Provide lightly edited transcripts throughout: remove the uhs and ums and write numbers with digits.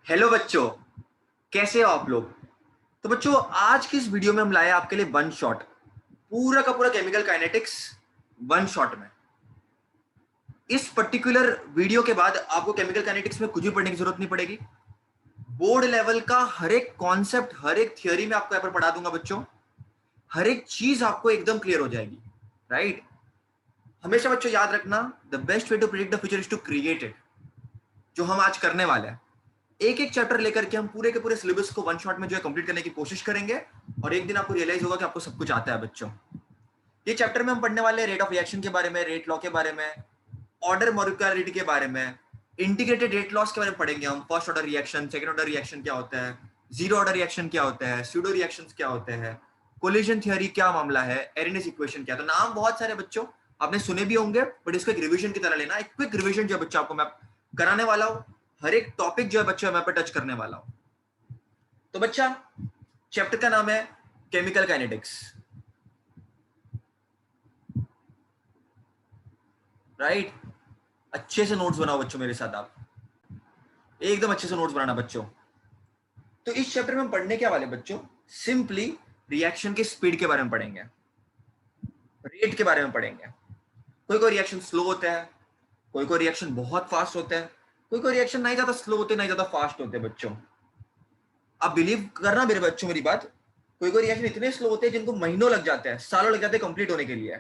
Hello बच्चों, कैसे हो आप लोग। तो बच्चों, आज की इस वीडियो में हम लाए आपके लिए वन शॉट, पूरा का पूरा केमिकल काइनेटिक्स वन शॉट में। इस पर्टिकुलर वीडियो के बाद आपको केमिकल काइनेटिक्स में कुछ भी पढ़ने की जरूरत नहीं पड़ेगी। बोर्ड लेवल का हर एक कॉन्सेप्ट, हर एक थियोरी में आपको यहाँ पर पढ़ा दूंगा बच्चों। हर एक चीज आपको एकदम क्लियर हो जाएगी, राइट। हमेशा बच्चों याद रखना, the best way to predict the future is to create it. जो हम आज करने वाले हैं, एक एक चैप्टर लेकर के हम पूरे के पूरे सिलेबस को वन शॉट में जो है कंप्लीट करने की कोशिश करेंगे। और एक दिन आपको रियलाइज होगा कि आपको सब कुछ आता है बच्चों। ये चैप्टर में हम पढ़ने वाले हैं रेट ऑफ रिएक्शन के बारे में, रेट लॉ के बारे में, ऑर्डर मॉलिक्यूलरिटी के बारे में, इंटीग्रेटेड रेट लॉस के बारे में पढ़ेंगे हम। First order reaction, second order reaction क्या होता है, जीरो ऑर्डर रिएक्शन क्या होता है, स्यूडो रिएक्शन क्या होते हैं, कोलिजन थियरी क्या मामला है, एरिनेस इक्वेशन क्या। तो नाम बहुत सारे बच्चों आपने सुने भी होंगे, बट इसको एक रिविजन की तरह लेना। एक क्विक रिविजन जो है बच्चों आपको मैं कराने वाला हूँ। हर एक टॉपिक जो है बच्चों मैं पे टच करने वाला हूँ। तो बच्चा, चैप्टर का नाम है केमिकल काइनेटिक्स, राइट। अच्छे से नोट्स बनाओ बच्चों मेरे साथ, आप एकदम अच्छे से नोट्स बनाना बच्चों। तो इस चैप्टर में हम पढ़ने क्या वाले बच्चों, सिंपली रिएक्शन के स्पीड के बारे में पढ़ेंगे, रेट के बारे में पढ़ेंगे। कोई कोई रिएक्शन स्लो होता है, कोई कोई रिएक्शन बहुत फास्ट होता है, कोई कोई रिएक्शन नहीं ज्यादा स्लो होते नहीं ज्यादा फास्ट होते बच्चों। आप बिलीव करना मेरे बच्चों मेरी बात, कोई कोई रिएक्शन इतने स्लो होते हैं जिनको महीनों लग जाते हैं, सालों लग जाते हैं कंप्लीट होने के लिए।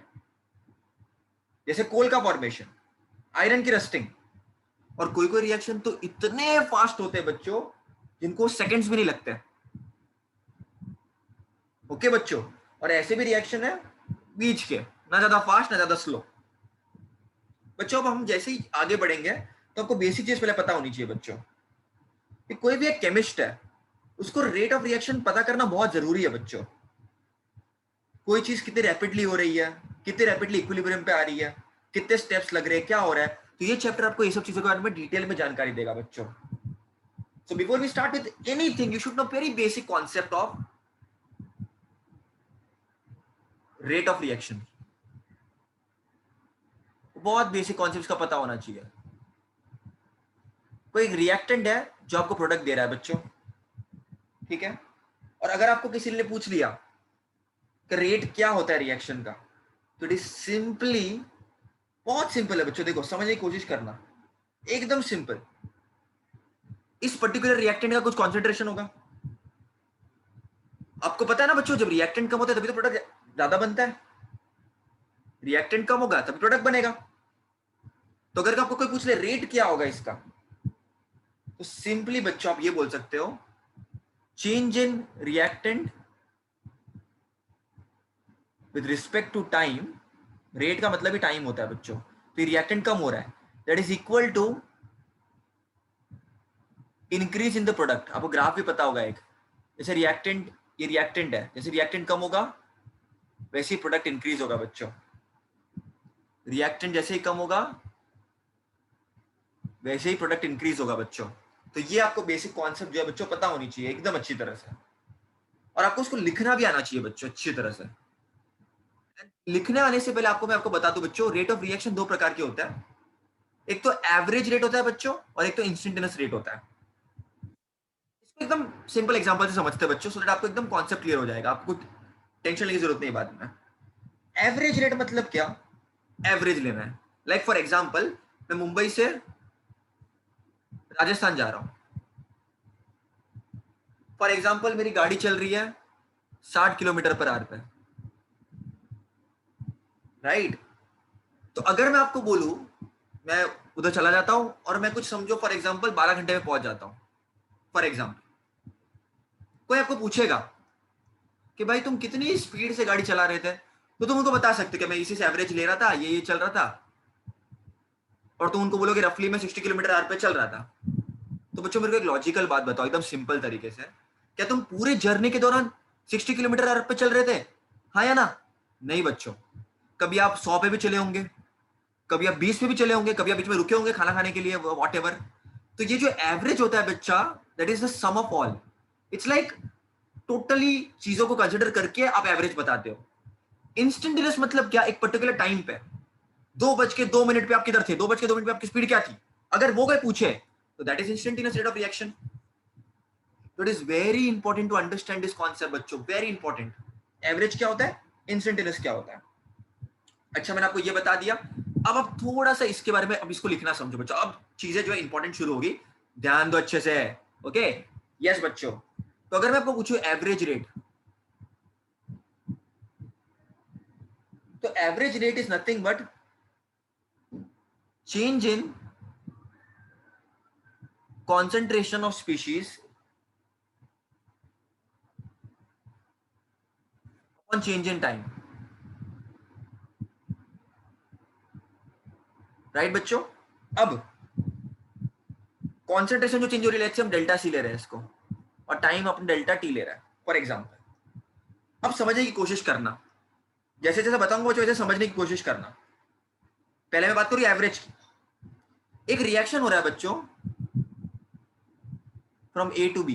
जैसे कोल का फॉर्मेशन, आयरन की रस्टिंग। और कोई कोई रिएक्शन तो इतने फास्ट होते हैं बच्चों जिनको सेकंड्स भी नहीं लगते। ओके बच्चों, और ऐसे भी रिएक्शन है बीच के, ना ज्यादा फास्ट ना ज्यादा स्लो। बच्चों अब हम जैसे ही आगे बढ़ेंगे तो आपको बेसिक चीज पहले पता होनी चाहिए बच्चों कि कोई भी एक केमिस्ट है, उसको रेट ऑफ रिएक्शन पता करना बहुत जरूरी है बच्चों। कोई चीज कितनी रैपिडली हो रही है, कितनी रैपिडली इक्विलिब्रियम पे आ रही है, कितने स्टेप्स लग रहे हैं, क्या हो रहा है। तो ये चैप्टर आपको ये सब चीजों के बारे में डिटेल में जानकारी देगा बच्चों। So before we start with anything you should know very basic concept of rate of reaction. बहुत बेसिक कॉन्सेप्ट का पता होना चाहिए। कोई एक रिएक्टेंट है जो आपको प्रोडक्ट दे रहा है बच्चों, ठीक है। और अगर आपको किसी ने पूछ लिया कि रेट क्या होता है रिएक्शन का, तो इट इज सिंपली, बहुत सिंपल है बच्चों। देखो समझने की कोशिश करना, एकदम सिंपल। इस पर्टिकुलर रिएक्टेंट का कुछ कॉन्सेंट्रेशन होगा। आपको पता है ना बच्चों, जब रिएक्टेंट कम होता है तभी तो प्रोडक्ट ज्यादा बनता है। रिएक्टेंट कम होगा तभी प्रोडक्ट बनेगा। तो अगर आपको कोई पूछ ले रेट क्या होगा इसका, तो सिंपली बच्चों आप ये बोल सकते हो, change in reactant with respect to time. Rate का मतलब ही टाइम होता है बच्चों। तो रिएक्टेंट कम हो रहा है, that is equal to increase in the product. आपको ग्राफ भी पता होगा एक, जैसे रिएक्टेंट, ये रिएक्टेंट है, जैसे रिएक्टेंट कम होगा वैसे ही प्रोडक्ट इंक्रीज होगा बच्चों। रिएक्टेंट जैसे ही कम होगा वैसे ही प्रोडक्ट इंक्रीज होगा बच्चों। तो ये आपको बेसिक कॉन्सेप्ट जो है बच्चों पता होनी चाहिए एकदम अच्छी तरह से। और आपको उसको लिखना भी आना चाहिए बच्चों अच्छी तरह से। लिखने आने से पहले मैं आपको बता दूं बच्चों, रेट ऑफ रिएक्शन दो प्रकार के होता है। एक तो एवरेज रेट होता है बच्चों, और एक तो इंस्टेंटेनियस रेट होता है। इसको एकदम सिंपल एग्जांपल से समझते हैं बच्चों, सो दैट आपको एकदम कॉन्सेप्ट क्लियर हो जाएगा, आपको टेंशन लेने की जरूरत नहीं बाद में। एवरेज रेट मतलब क्या, एवरेज लेना है। लाइक फॉर एग्जांपल, मैं मुंबई से राजस्थान जा रहा हूं। फॉर एग्जांपल मेरी गाड़ी चल रही है 60 किलोमीटर पर आवर पे, राइट। तो अगर मैं आपको बोलूं, मैं उधर चला जाता हूं और मैं कुछ समझो फॉर एग्जांपल 12 घंटे में पहुंच जाता हूं, फॉर एग्जांपल। कोई आपको पूछेगा कि भाई तुम कितनी स्पीड से गाड़ी चला रहे थे, तो तुम उनको बता सकते कि मैं इसी से एवरेज ले रहा था, ये चल रहा था। और तुम उनको बोलोगे रफली मैं 60 किलोमीटर आवर पे चल रहा था। तो बच्चों मेरे को एक लॉजिकल बात बताओ एकदम सिंपल तरीके से, क्या तुम पूरे जर्नी के दौरान 60 किलोमीटर आवर पे चल रहे थे, हाँ या ना? नहीं बच्चों। कभी आप 100 पे भी चले होंगे, कभी आप 20 पे भी चले होंगे, कभी आप बीच में रुके होंगे खाना खाने के लिए, वॉट एवर। तो ये जो एवरेज होता है बच्चा, that is the sum of all. It's like totally चीजों को कंसिडर करके आप एवरेज बताते हो। इंस्टेंटेनियस मतलब क्या, एक पर्टिकुलर टाइम पे 2:02 पे आप किधर थे, 2:02 पे आपकी स्पीड क्या थी, अगर वो कोई पूछे तो that is instantaneous rate of reaction. तो it is very important to understand this concept बच्चों, वेरी इंपॉर्टेंट। एवरेज क्या होता है, इंस्टेंटेनियस क्या होता है। अच्छा मैंने आपको ये बता दिया। अब थोड़ा सा इसके बारे में, अब इसको लिखना समझो बच्चों, अब चीजें जो है इंपॉर्टेंट शुरू होगी, ध्यान दो अच्छे से। ओके यस बच्चों, तो अगर मैं आपको पूछूं एवरेज रेट, तो average rate is nothing but change in concentration of species on change in time, right बच्चों। अब कॉन्सेंट्रेशन जो चेंज हो रही है, हम डेल्टा सी ले रहे हैं इसको, और टाइम अपन डेल्टा टी ले रहा है फॉर एग्जांपल। अब समझने की कोशिश करना, जैसे जैसे बताऊंगा वैसे समझने की कोशिश करना। पहले मैं बात करूं एवरेज की। एक रिएक्शन हो रहा है बच्चों फ्रॉम ए टू बी,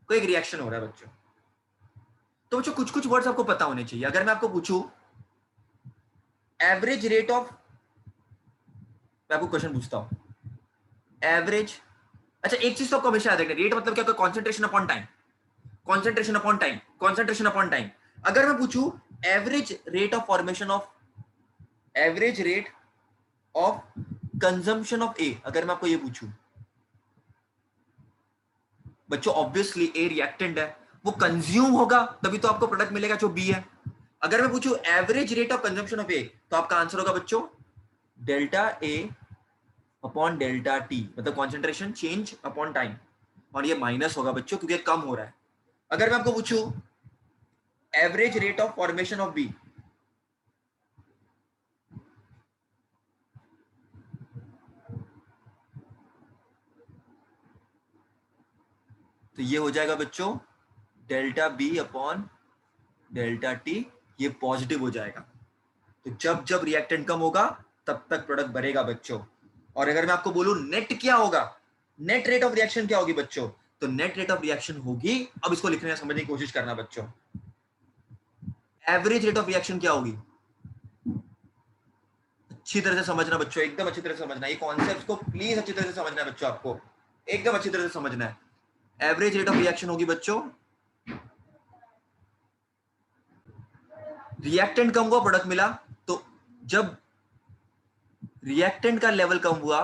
कोई एक रिएक्शन हो रहा है बच्चों। तो बच्चों कुछ कुछ वर्ड्स आपको पता होने चाहिए। अगर मैं आपको पूछूं एवरेज रेट ऑफ, मैं आपको क्वेश्चन पूछता हूं एवरेज, अच्छा एक चीज तो आपको हमेशा याद रखना, रेट मतलब क्या होता है, concentration upon time, concentration upon time, concentration upon time. अगर मैं पूछूं average rate of formation of, average rate of consumption of A, अगर मैं आपको ये पूछूं बच्चों, ऑब्वियसली ए रिएक्टेंट है, वो कंज्यूम होगा तभी तो आपको प्रोडक्ट मिलेगा जो बी है। अगर मैं पूछूं average rate of consumption of A, तो आपका आंसर होगा बच्चों delta A upon delta T, मतलब कॉन्सेंट्रेशन चेंज अपॉन टाइम, और ये माइनस होगा बच्चों क्योंकि कम हो रहा है। अगर मैं आपको पूछूं average rate of formation of B, तो ये हो जाएगा बच्चों delta B upon delta T, ये पॉजिटिव हो जाएगा। तो जब जब रिएक्टेंट कम होगा तब तक प्रोडक्ट बढ़ेगा बच्चों। और अगर मैं आपको बोलूं नेट क्या होगा, नेट रेट ऑफ रिएक्शन क्या होगी बच्चों, तो नेट रेट ऑफ रिएक्शन होगी, अब इसको लिखने समझने की कोशिश करना बच्चों, एवरेज रेट ऑफ रिएक्शन क्या होगी, अच्छी तरह से समझना बच्चों, एकदम अच्छी तरह से समझना, ये कॉन्सेप्ट को प्लीज अच्छी तरह से समझना है बच्चों, आपको एकदम अच्छी तरह से समझना है। एवरेज रेट ऑफ रिएक्शन होगी बच्चों, रिएक्टेंट कम हुआ प्रोडक्ट मिला, तो जब रिएक्टेंट का लेवल कम हुआ,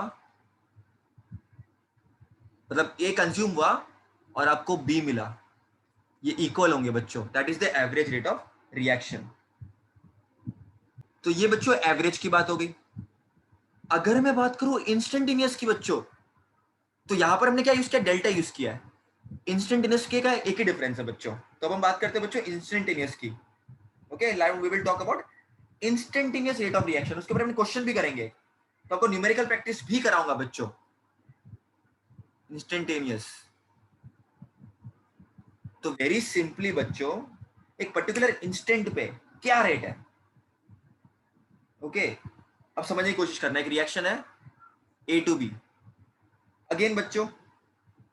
मतलब ए कंज्यूम हुआ और आपको बी मिला, ये इक्वल होंगे बच्चों, that is the average rate of reaction. तो ये बच्चों एवरेज की बात हो गई। अगर मैं बात करूं इंस्टेंटेनियस की बच्चों, तो यहां पर हमने क्या यूज किया, डेल्टा यूज किया है। इंस्टेंटेनियस के का एक ही डिफरेंस है बच्चों। तो अब हम बात करते हैं बच्चों इंस्टेंटेनियस की। Okay now we will talk about instantaneous rate of reaction, उसके ऊपर हम क्वेश्चन भी करेंगे, तो आपको न्यूमेरिकल प्रैक्टिस भी कराऊंगा बच्चों। इंस्टेंटेनियस, तो वेरी सिंपली बच्चों एक पर्टिकुलर इंस्टेंट पे क्या रेट है, ओके अब समझने की कोशिश करना। एक रिएक्शन है ए टू बी, अगेन बच्चों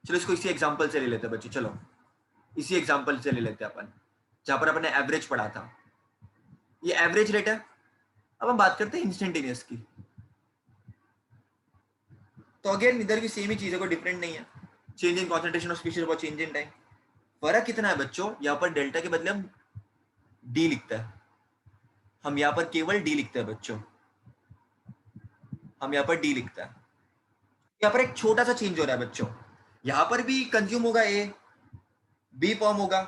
चलो इसको इसी एग्जांपल से ले लेते हैं बच्चों, चलो इसी एग्जांपल से ले लेते हैं अपन, जहां पर अपन ने एवरेज पढ़ा था, ये एवरेज रेट है। अब हम बात करते हैं इंस्टेंटेनियस की, तो अगेन इधर भी सेम ही चीज है, कोई डिफरेंट नहीं है, change in concentration of species और चेंज इन टाइम। फर्क कितना है बच्चों, यहाँ पर डेल्टा के बदले हम डी लिखता है, हम यहाँ पर केवल डी लिखते हैं बच्चों, हम यहाँ पर डी लिखता है। यहाँ पर एक छोटा सा चेंज हो रहा है बच्चों, यहाँ पर भी कंज्यूम होगा ए, बी फॉर्म होगा,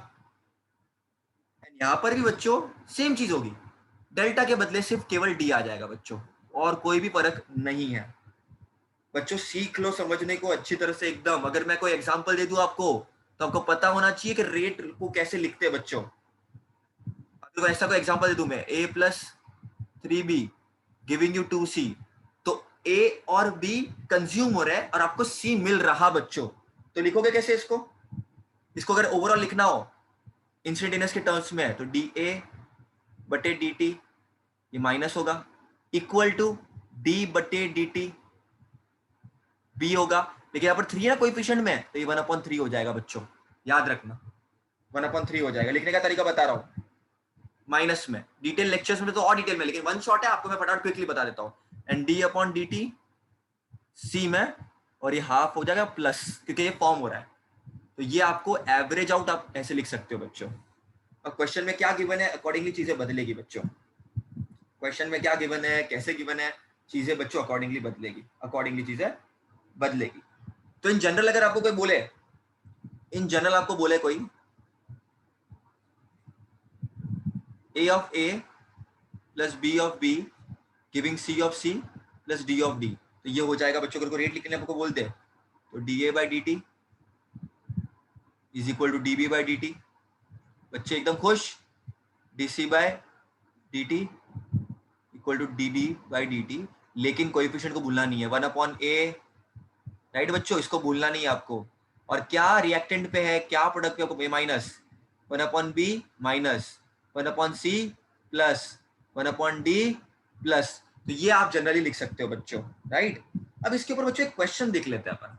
यहाँ पर भी बच्चों सेम चीज होगी, डेल्टा के बदले सिर्फ केवल डी आ जाएगा बच्चों, और कोई भी फर्क नहीं है बच्चों। सीख लो समझने को अच्छी तरह से एकदम। अगर मैं कोई एग्जांपल दे दूं आपको, तो आपको पता होना चाहिए कि रेट को कैसे लिखते हैं बच्चों। अगर ऐसा कोई एग्जांपल दे दूं मैं, a plus 3b giving you 2c, तो a और b कंज्यूम हो रहा है और आपको c मिल रहा बच्चों, तो लिखोगे कैसे इसको, इसको अगर ओवरऑल लिखना हो इंस्टेंटेनियस के टर्म्स में है, तो डी ए बटे डी टी, ये माइनस होगा, इक्वल टू डी बटे डी टी बी होगा, लेकिन यहाँ पर 3 ना कोएफिशिएंट में, तो ये 1/3 हो जाएगा बच्चों, याद रखना 1/3 हो जाएगा। लिखने का तरीका बता रहा हूँ माइनस में, डिटेल लेक्चर्स में तो और डिटेल में, लेकिन वन शॉट है, आपको मैं फटाफट क्विकली बता देता हूँ। And D upon D T C में, और ये हाफ हो जाएगा प्लस, क्योंकि ये फॉर्म हो रहा है, तो ये आपको एवरेज आउट आप ऐसे लिख सकते हो बच्चों। और क्वेश्चन में क्या गिवन है अकॉर्डिंगली चीजें बदलेगी बच्चों। क्वेश्चन में क्या गिवन है, कैसे गिवन है, चीजें बच्चों अकॉर्डिंगली बदलेगी, अकॉर्डिंगली चीजें बदलेगी। तो इन जनरल अगर आपको कोई बोले, इन जनरल आपको बोले कोई a of a plus b of b giving c of c plus d of d, तो ये हो जाएगा बच्चों। को रेट लिखने आपको बोलते हैं तो da by dt is equal to db by dt। बच्चे एकदम खुश। dc by dt equal to db by dt, लेकिन कोएफिशिएंट को भूलना नहीं है, 1/a, राइट बच्चों, इसको भूलना नहीं है आपको। और क्या रिएक्टेंट पे है, क्या प्रोडक्ट पे, आपको a minus 1/b minus 1/c plus 1/d plus, तो ये आप जनरली लिख सकते हो बच्चों, राइट। अब इसके ऊपर बच्चों एक क्वेश्चन देख लेते हैं अपन।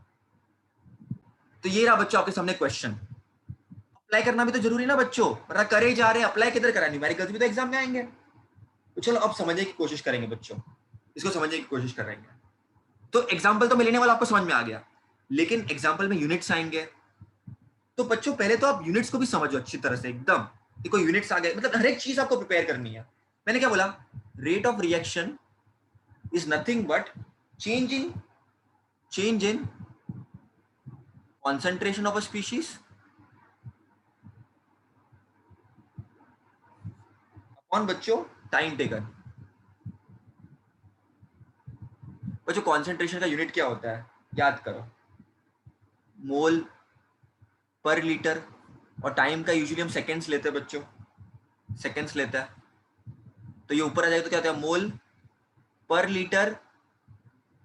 तो ये रहा बच्चों आपके सामने क्वेश्चन। अप्लाई करना भी तो जरूरी ना बच्चों, वरना करे जा रहे हैं, अप्लाई किधर करा, न्यूमेरिकल्स भी तो एग्जाम में आएंगे। तो चलो अब समझने की कोशिश करेंगे बच्चों, इसको समझने की कोशिश करेंगे। तो एग्जाम्पल तो मिलने वाला आपको समझ में आ गया, लेकिन एग्जाम्पल में यूनिट्स आएंगे। तो बच्चों पहले तो आप यूनिट्स को भी समझो अच्छी तरह से एकदम। देखो यूनिट्स आ गए, मतलब हर एक चीज आपको प्रिपेयर करनी है। मैंने क्या बोला, rate of reaction is nothing but change in concentration of a species upon बच्चों टाइम टेकन। बच्चों कॉन्सेंट्रेशन का यूनिट क्या होता है, याद करो, मोल पर लीटर, और टाइम का यूजुअली हम सेकेंड्स लेते हैं बच्चों, सेकेंड्स लेता है। तो ये ऊपर आ जाएगा तो क्या होता है, मोल पर लीटर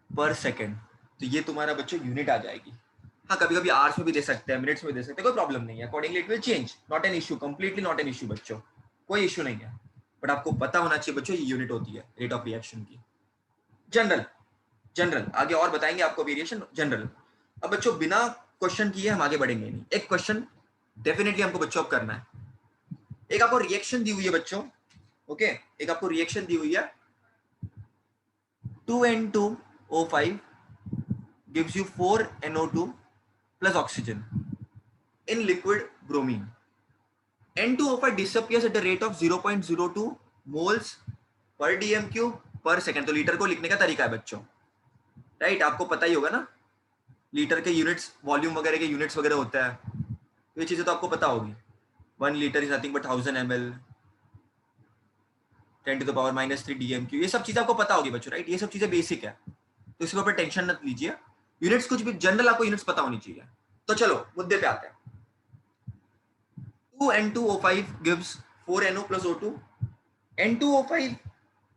पर सेकेंड। तो ये तुम्हारा बच्चों यूनिट आ जाएगी। हाँ कभी कभी आवर्स में भी दे सकते हैं, मिनट्स में दे सकते हैं, कोई प्रॉब्लम नहीं है। Accordingly it will change, not an issue, completely not an issue बच्चों, कोई इशू नहीं है। बट आपको पता होना चाहिए बच्चों ये यूनिट होती है रेट ऑफ रिएक्शन की। जनरल, जनरल आगे और बताएंगे आपको वेरिएशन जनरल। अब बच्चों बिना क्वेश्चन किए हम आगे बढ़ेंगे नहीं, एक क्वेश्चन डेफिनेटली हमको बच्चों अब करना है। एक आपको रिएक्शन दी हुई है बच्चों, ओके, एक आपको रिएक्शन दी हुई है, 2N2O5 gives you 4NO2 plus oxygen in liquid bromine. N2O5 disappears at the rate of 0.02 moles per dm cube per second। तो लीटर को लिखने का तरीका है बच्चों, राइट, आपको पता ही होगा ना, लीटर के यूनिट्स, वॉल्यूम वगैरह के यूनिट्स वगैरह होता है, तो ये चीजें तो आपको पता होगी। 1 litre is nothing but 1000 ml, 10⁻³ dm cube, ये सब चीजें आपको पता होगी बच्चों, राइट, ये सब चीजें बेसिक है, तो इसके ऊपर टेंशन मत लीजिए। यूनिट्स कुछ भी, जनरल आपको यूनिट्स पता होनी चाहिए। तो चलो मुद्दे पे आते हैं। 2N2O5 gives 4NO plus O2. N2O5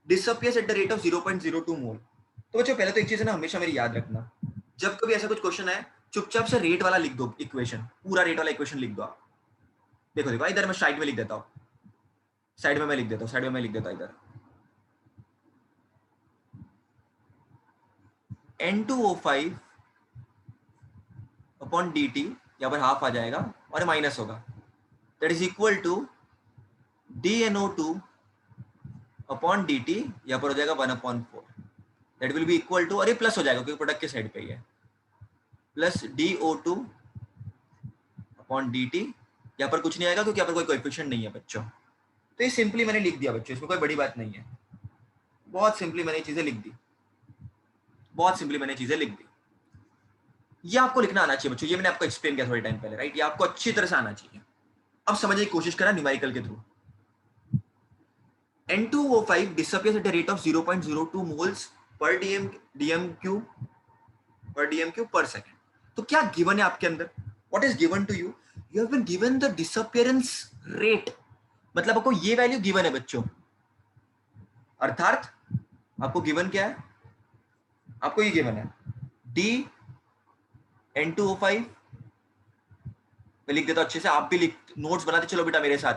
disappears at the rate of 0.02 मोल। तो बच्चों पहले तो एक चीज है ना, हमेशा मेरी याद रखना, जब कभी ऐसा कुछ क्वेश्चन है चुपचाप से रेट वाला लिख दो इक्वेशन, पूरा रेट वाला इक्वेशन लिख दो आप। देखो देखो इधर मैं साइड में लिख देता हूँ, साइड में मैं लिख देता हूँ, साइड में मैं लिख देता हूँ इधर N2O5 अपॉन dt, यहाँ पर हाफ आ जाएगा और माइनस होगा, that is equal to DNO2 upon dt, यहाँ पर हो जाएगा 1/4, that will be equal to, और ये प्लस हो जाएगा क्योंकि प्रोडक्ट के साइड पे ही है, प्लस DO2 अपॉन dt, यहाँ पर कुछ नहीं आएगा क्योंकि यहाँ पर कोई कोएफिशिएंट नहीं है बच्चों। तो ये सिंपली मैंने लिख दिया बच्चों, इसमें कोई बड़ी बात नहीं है, बहुत सिंपली मैंने चीजें लिख दी, बहुत सिंपली मैंने चीजें लिख दी। ये आपको लिखना आना चाहिए बच्चों, ये मैंने आपको एक्सप्लेन किया थोड़े टाइम पहले, राइट, ये आपको अच्छी तरह से आना चाहिए। अब समझने की कोशिश करा न्यूमेरिकल के through. N2O5 disappears at a rate of 0.02 moles per dm cube per second। तो क्या गिवन है आपके अंदर, what is given to you, you have been given the disappearance rate, मतलब आपको ये वैल्यू गिवन है बच्चों, अर्थात आपको गिवन क्या है, आपको ये गिवन है d N2O5, मैं लिख देता हूं अच्छे से, आप भी लिख, नोट्स बनाते चलो बेटा मेरे साथ,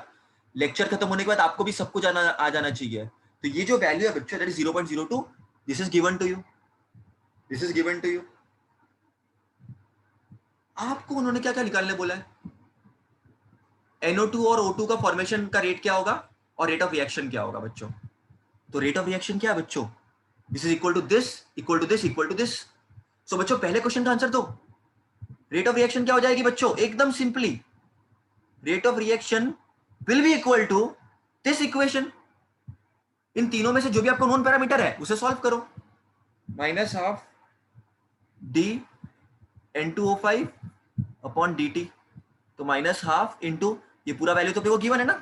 लेक्चर खत्म होने के बाद आपको भी सब कुछ आ जाना चाहिए। तो ये जो वैल्यू है बच्चों that is 0.02, this is given to you, this is given to you. आपको उन्होंने क्या क्या निकालने बोला है, NO2 और O2 का फॉर्मेशन का रेट क्या होगा और रेट ऑफ रिएक्शन क्या होगा बच्चों। तो रेट ऑफ रिएक्शन क्या है बच्चों, this is equal to this, equal to this, equal to this. So बच्चों पहले क्वेश्चन का आंसर दो, रेट ऑफ रिएक्शन क्या हो जाएगी बच्चों? एकदम simply rate of reaction will be equal to this equation. इन तीनों में से जो भी आपको नोन पैरामीटर है उसे सॉल्व करो। Minus half D N2O5 upon dt, तो माइनस हाफ इंटू ये पूरा वैल्यू तो देखो गिवन है ना,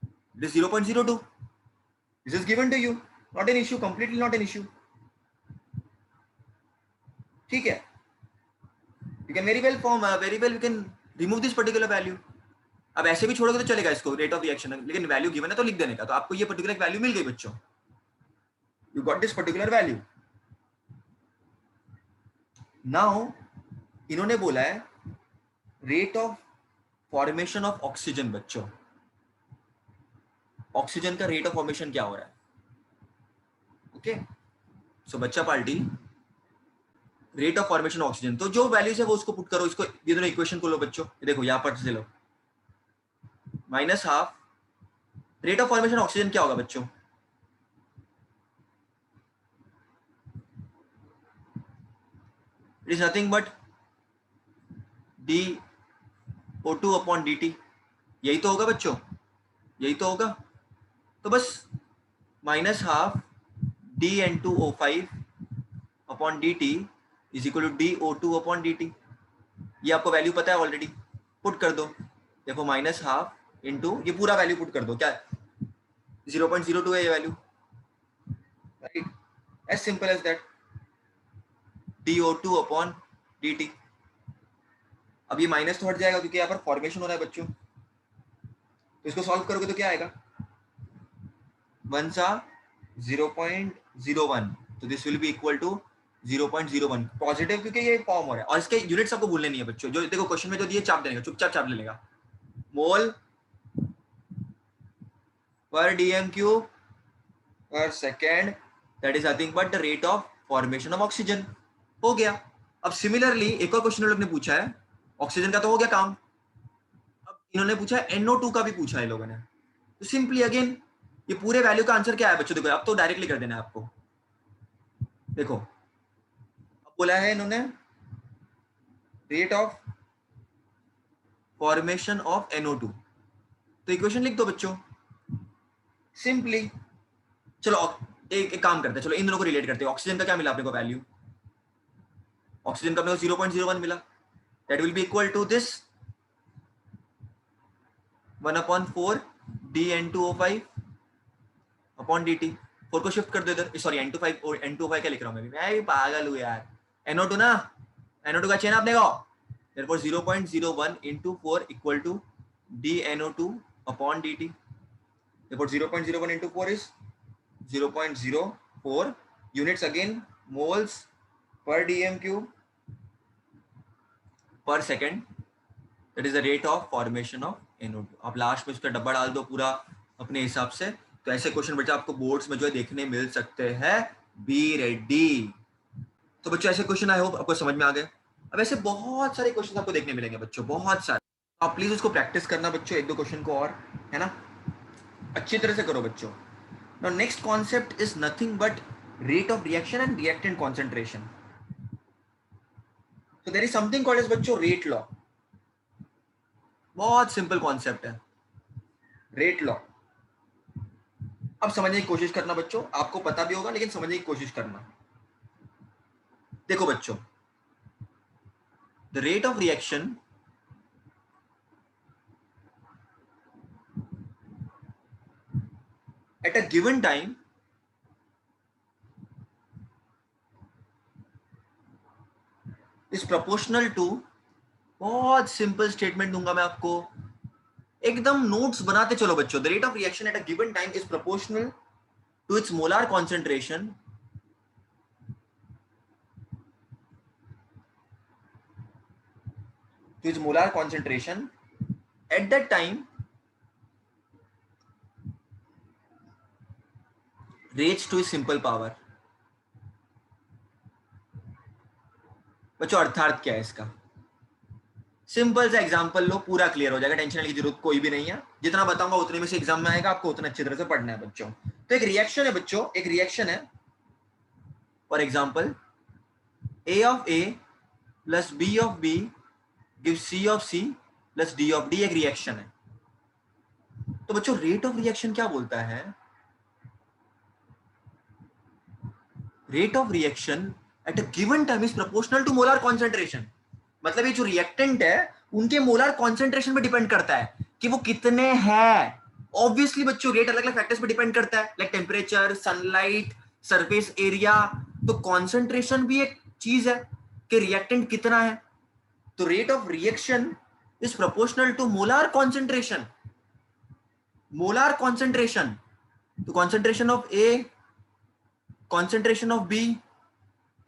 it is 0.02, this is given to you, not an issue, completely not an issue. ठीक है, you can very well you can remove this particular value. अब ऐसे भी छोड़ोगे तो चलेगा इसको, रेट ऑफ रिएक्शन, लेकिन वैल्यू गिवन है तो लिख देने का। तो आपको ये पर्टिकुलर वैल्यू मिल गई बच्चों, you got this particular value. Now इन्होंने बोला है rate of formation of oxygen. बच्चों ऑक्सीजन का रेट ऑफ फॉर्मेशन क्या हो रहा है? ओके सो बच्चा party, rate of formation of oxygen, तो जो वैल्यूज है वो उसको पुट करो, इसको ये दोनों इक्वेशन को लो बच्चों, ये देखो यहां पर से लो, minus half rate of formation oxygen क्या होगा बच्चों? It is nothing but DO2 upon dt, यही तो होगा बच्चों, यही तो होगा। तो बस minus half DN2O5 upon dt is equal to DO2 upon dt। ये आपको वैल्यू पता है ऑलरेडी, पुट कर दो। देखो माइनस हाफ इंटू ये पूरा वैल्यू पुट कर दो, क्या 0.02 है ये value, right, as simple as that, DO2 upon dt। अब ये माइनस तो हट जाएगा क्योंकि यहाँ पर फॉर्मेशन हो रहा है बच्चों, तो इसको सॉल्व करोगे तो क्या आएगा, 1 सा 0.01, तो this will be equal to 0.01 positive, क्योंकि ये फॉर्म हो रहा है। और इसके यूनिट्स आपको भूलने नहीं है बच्चों, जो देखो क्वेश्चन में जो दिए चाप देने का, चुपचाप चाप ले लेगा, मोल पर डीएम क्यूब पर second, that is nothing but the rate of formation of oxygen. हो गया। अब सिमिलरली एक और क्वेश्चन लोग ने पूछा है, ऑक्सीजन का तो हो गया काम, अब इन्होंने पूछा है NO2 का भी पूछा है लोगों ने। तो सिंपली अगेन ये पूरे वैल्यू का आंसर क्या है बच्चों? देखो अब तो डायरेक्टली कर देना है आपको। देखो अब बोला है इन्होंने rate of formation of NO2, तो इक्वेशन लिख दो बच्चों सिंपली। चलो एक काम करते हैं, चलो इन दोनों को रिलेट करते हैं। ऑक्सीजन का क्या मिला अपने को वैल्यू? ऑक्सीजन का अपने को 0.01 मिला, that will be equal to this 1/4 DN2O5 upon dt। 4 को शिफ्ट कर दो इधर, सॉरी N25 और N25 क्या लिख रहा हूं मैं भी पागल हूं यार। NO2 ना, NO2 का चेन अपने को, therefore 0.01 into 4 equal to DNO2 upon dt, therefore 0.01 into 4 is 0.04 units, again moles per dm cube per second, that is the rate of formation of NO2। आप लास्ट में उसका डब्बा डाल दो पूरा अपने हिसाब से। तो ऐसे क्वेश्चन बच्चा आपको बोर्ड्स में जो है देखने मिल सकते हैं, बी रेडी। तो बच्चों ऐसे क्वेश्चन आई होप आपको समझ में आ गए। अब ऐसे बहुत सारे क्वेश्चन आपको देखने मिलेंगे बच्चों, बहुत सारे। आप प्लीज उसको प्रैक्टिस करना बच्चों, एक दो क्वेश्चन को और, है ना, अच्छी तरह से करो बच्चों। Now next concept is nothing but rate of reaction and reactant concentration. तो there is something called as बच्चों रेट लॉ। बहुत सिंपल कॉन्सेप्ट है रेट लॉ। अब समझने की कोशिश करना बच्चों, आपको पता भी होगा लेकिन समझने की कोशिश करना। देखो बच्चों, the rate of reaction at a given time is proportional to, बहुत सिंपल स्टेटमेंट दूंगा मैं आपको, एकदम नोट्स बनाते चलो बच्चों। The rate of reaction at a given time is proportional to its molar concentration at that time raised to its simple power। बच्चों अर्थात क्या है इसका? सिंपल सा एग्जांपल लो, पूरा क्लियर हो जाएगा, टेंशन लेने की जरूरत कोई भी नहीं है। जितना बताऊंगा उतने में से एग्जाम में आएगा, आपको उतना अच्छी तरह से पढ़ना है बच्चों। तो एक रिएक्शन है बच्चों, एक रिएक्शन है, for example A of A plus B of B give C of C plus D of D एक रिएक्शन है। तो बच्चों रेट ऑफ रिएक्शन क्या बोलता है? Rate of reaction at a given time is proportional to molar concentration. मतलब ये जो रिएक्टेंट है उनके मोलर कॉन्सेंट्रेशन पे डिपेंड करता है कि वो कितने हैं। ऑब्वियसली बच्चों रेट अलग अलग फैक्टर्स पे डिपेंड करता है, like temperature, sunlight, surface area. तो कॉन्सेंट्रेशन भी एक चीज है कि रिएक्टेंट कितना है। तो rate of reaction is proportional to molar concentration. Molar concentration, तो concentration of A, concentration of B,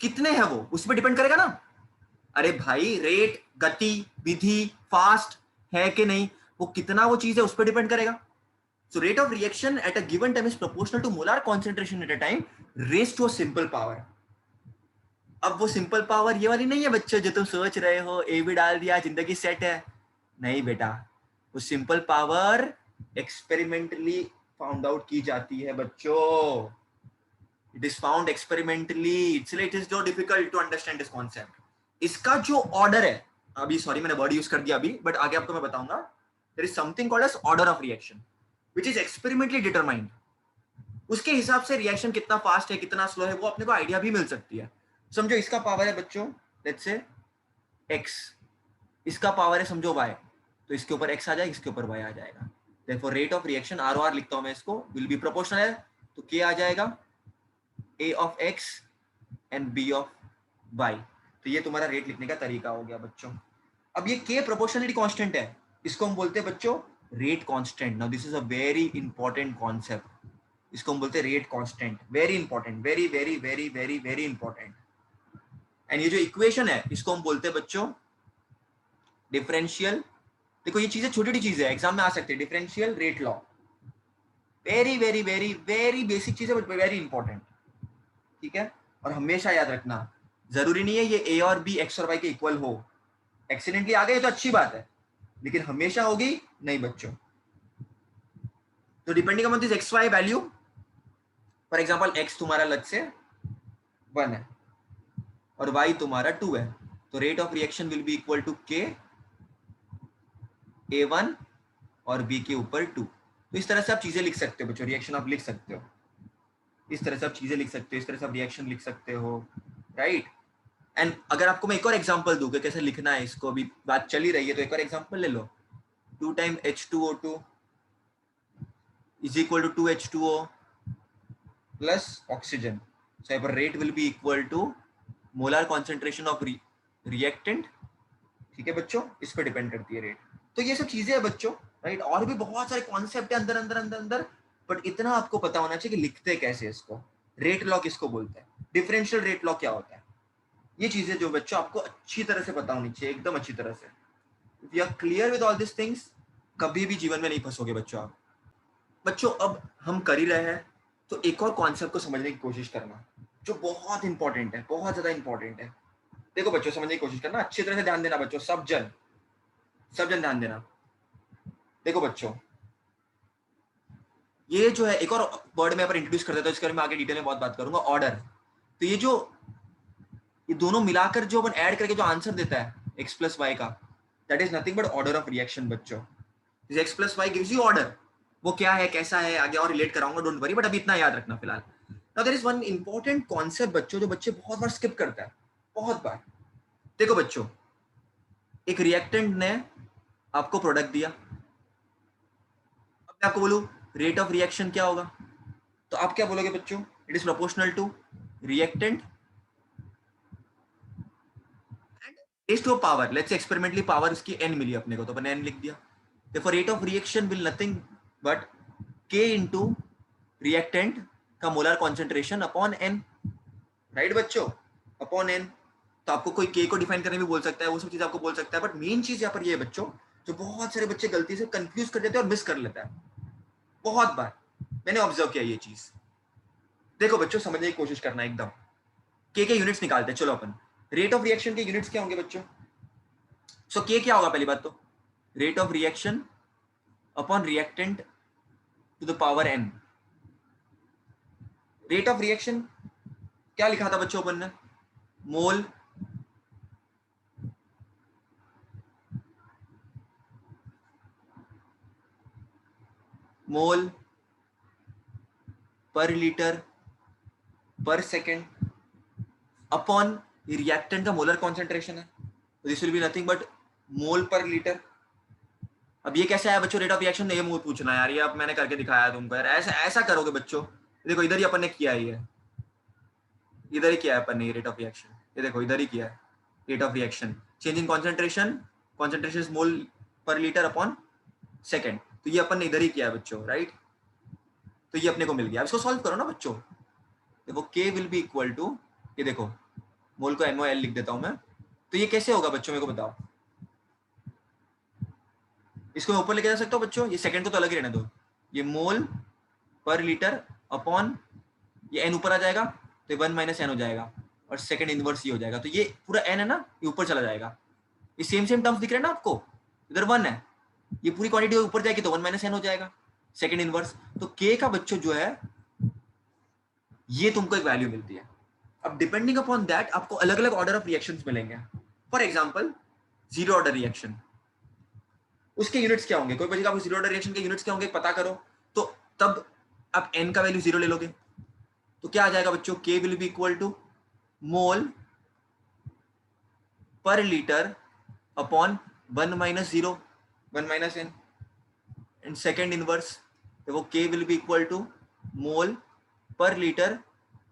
कितने हैं वो उस पर डिपेंड करेगा ना। अरे भाई रेट, गति, विधि, फास्ट है कि नहीं, वो कितना वो चीज है उस पर डिपेंड करेगा। So rate of reaction at a given time is proportional to molar concentration at a time raised to a simple power. अब वो सिंपल पावर ये वाली नहीं है बच्चों जो तुम सोच रहे हो ए भी डाल दिया जिंदगी सेट है। नहीं बेटा, वो simple power experimentally found out की जाती है बच्चों। इट इज फाउंड एक्सपेरिमेंटली, इसलिए it is not difficult to understand this concept. इसका जो ऑर्डर है, अभी सॉरी मैंने वर्ड यूज कर दिया अभी, बट आगे आपको मैं बताऊंगा। There is something called as order of reaction which is experimentally determined. उसके हिसाब से रिएक्शन कितना फास्ट है कितना स्लो है वो अपने को आइडिया भी मिल सकती है। समझो इसका पावर है बच्चों लेट्स से x, इसका पावर है समझो y, तो इसके ऊपर x आ जाएगा, इसके ऊपर y आ जाएगा। Therefore rate of reaction R O R लिखता हूं मैं इसको, विल बी प्रोपोर्शनल है तो k आ जाएगा a of x and b of y। तो ये तुम्हारा रेट लिखने का तरीका हो गया बच्चों। अब ये k प्रोपोर्शनलिटी कांस्टेंट है, इसको हम बोलते हैं बच्चों rate constant. Now this is a very important concept, इसको हम बोलते हैं rate constant. Very important, very very very very very important. And ये जो इक्वेशन है इसको हम बोलते हैं बच्चों डिफरेंशियल। देखो ये चीजें छोटी छोटी चीजें एग्जाम में आ सकती है। Differential rate law, very very very very basic चीज है बट वेरी इंपॉर्टेंट, ठीक है। और हमेशा याद रखना जरूरी नहीं है ये ए और बी एक्स और वाई के इक्वल हो। एक्सीडेंटली आ गए तो अच्छी बात है, लेकिन हमेशा होगी नहीं बच्चों। तो depending upon this X Y value, for example X तुम्हारा लग से 1 है और y तुम्हारा 2 है, तो rate of reaction will be equal to k a1 और b के ऊपर 2। तो इस तरह से आप चीजें लिख सकते हो बच्चों, रिएक्शन आप लिख सकते हो, इस तरह से आप चीजें लिख सकते हो, इस तरह से आप रिएक्शन लिख सकते हो, राइट। एंड अगर आपको मैं एक और एग्जांपल दूं कि कैसे लिखना है इसको, अभी बात चल ही रही है तो एक और एग्जांपल ले लो। 2 time H2O2 is equal to 2H2O plus oxygen. So यहाँ पर rate will be equal to molar concentration of reactant, ठीक है बच्चों, इस पर डिपेंड करती है रेट। तो ये सब चीजें हैं बच्चों, राइट। और भी बहुत सारे कॉन्सेप्ट है अंदर अंदर अंदर अंदर, बट इतना आपको पता होना चाहिए कि लिखते कैसे इसको। रेट लॉ किसको बोलते हैं, डिफरेंशियल रेट लॉ क्या होता है, ये चीजें जो बच्चों आपको अच्छी तरह से पता होनी चाहिए, एकदम अच्छी तरह से। If you are clear with all this things, कभी भी जीवन में नहीं फंसोगे बच्चों आप। बच्चों अब हम कर ही रहे हैं तो एक और कॉन्सेप्ट को समझने की कोशिश करना जो बहुत इंपॉर्टेंट है, बहुत ज्यादा इंपॉर्टेंट है। देखो बच्चों समझने की कोशिश करना, अच्छी तरह से ध्यान देना बच्चों, सब जन ध्यान देना। देखो बच्चों ये जो है एक और वर्ड में पर इंट्रोड्यूस कर देता हूं, इसके बारे में आगे डिटेल में बहुत बात करूंगा, ऑर्डर। तो ये दोनों मिलाकर जो अपन ऐड करके जो आंसर देता है x प्लस वाई का, that is nothing but order of reaction बच्चों। x plus Y gives you order, वो क्या है कैसा है आगे और रिलेट कराऊंगा, डोंट वरी, बट अभी इतना याद रखना फिलहाल। Now there is one important concept बच्चों जो बच्चे बहुत बार स्किप करता है, बहुत बार। देखो बच्चों एक रिएक्टेंट ने आपको प्रोडक्ट दिया, अब मैं आपको बोलूं रेट ऑफ रिएक्शन क्या होगा, तो आप क्या बोलोगे बच्चों, it is proportional to reactant raise to power, let's say experimentally power उसकी n मिली अपने को तो अपन n लिख दिया। देखो rate of reaction will nothing but k into reactant का molar concentration upon n, right बच्चों, अपॉन n। तो आपको कोई k को डिफाइन करने भी बोल सकता है, वो सब चीज आपको बोल सकता है, बट मेन चीज यहाँ पर ये है बच्चों जो बहुत सारे बच्चे गलती से कंफ्यूज कर देते हैं और मिस कर लेता है, बहुत बार मैंने ऑब्जर्व किया ये चीज। देखो बच्चों समझने की कोशिश करना एकदम, k के यूनिट्स निकालते हैं चलो अपन। रेट ऑफ रिएक्शन के यूनिट्स क्या होंगे बच्चों, सो k क्या होगा, पहली बात तो rate of reaction upon reactant to the power n। Rate of reaction क्या लिखा था बच्चों अपन ने, मोल मोल per litre per second upon reactant का मोलर कॉन्सेंट्रेशन है, this will be nothing but mole per litre. अब ये कैसे आया बच्चों रेट ऑफ रिएक्शन, ये मुझे पूछना यार, ये अब मैंने करके दिखाया तुमको यार, ऐसा ऐसा करोगे बच्चों। देखो इधर ही अपन ने किया ही है, इधर ही किया है अपन ने रेट ऑफ रिएक्शन, ये देखो इधर ही किया है rate of reaction, change in concentration, concentration is mole per litre upon second, तो ये अपन ने इधर ही किया है बच्चों, राइट। तो ये अपने को मिल गया, अब इसको सॉल्व करो ना बच्चों। देखो K will be equal to, ये देखो मोल को NOL लिख देता हूं मैं, तो ये कैसे होगा बच्चों मेरे को बताओ। इसको मैं ऊपर लेके जा सकता हूँ बच्चों, ये सेकंड को तो अलग ही रहने दो, ये मोल पर लीटर अपॉन ये n ऊपर आ जाएगा तो ये 1 माइनस n हो जाएगा और सेकंड इनवर्स ये हो जाएगा, तो ये पूरा n है ना ये ऊपर चला जाएगा, ये सेम सेम टर्म्स दिख रहे हैं ना आपको, इधर 1 है, ये पूरी क्वांटिटी ऊपर जाएगी तो 1 माइनस n हो जाएगा सेकंड इनवर्स। तो K का बच्चों जो है ये तुमको एक वैल्यू मिलती है। अब डिपेंडिंग अपॉन दैट आपको अलग अलग ऑर्डर ऑफ रिएक्शंस मिलेंगे। For example zero order reaction, उसके यूनिट्स क्या होंगे, कोई बच्चा आपको जीरो ऑर्डर रिएक्शन के यूनिट्स क्या होंगे पता करो, तो तब आप n का वैल्यू जीरो ले लोगे, तो क्या आ जाएगा बच्चों, K will be equal to mole per litre upon 1 minus 0 1 minus n and second inverse, तो वो K will be equal to mole per litre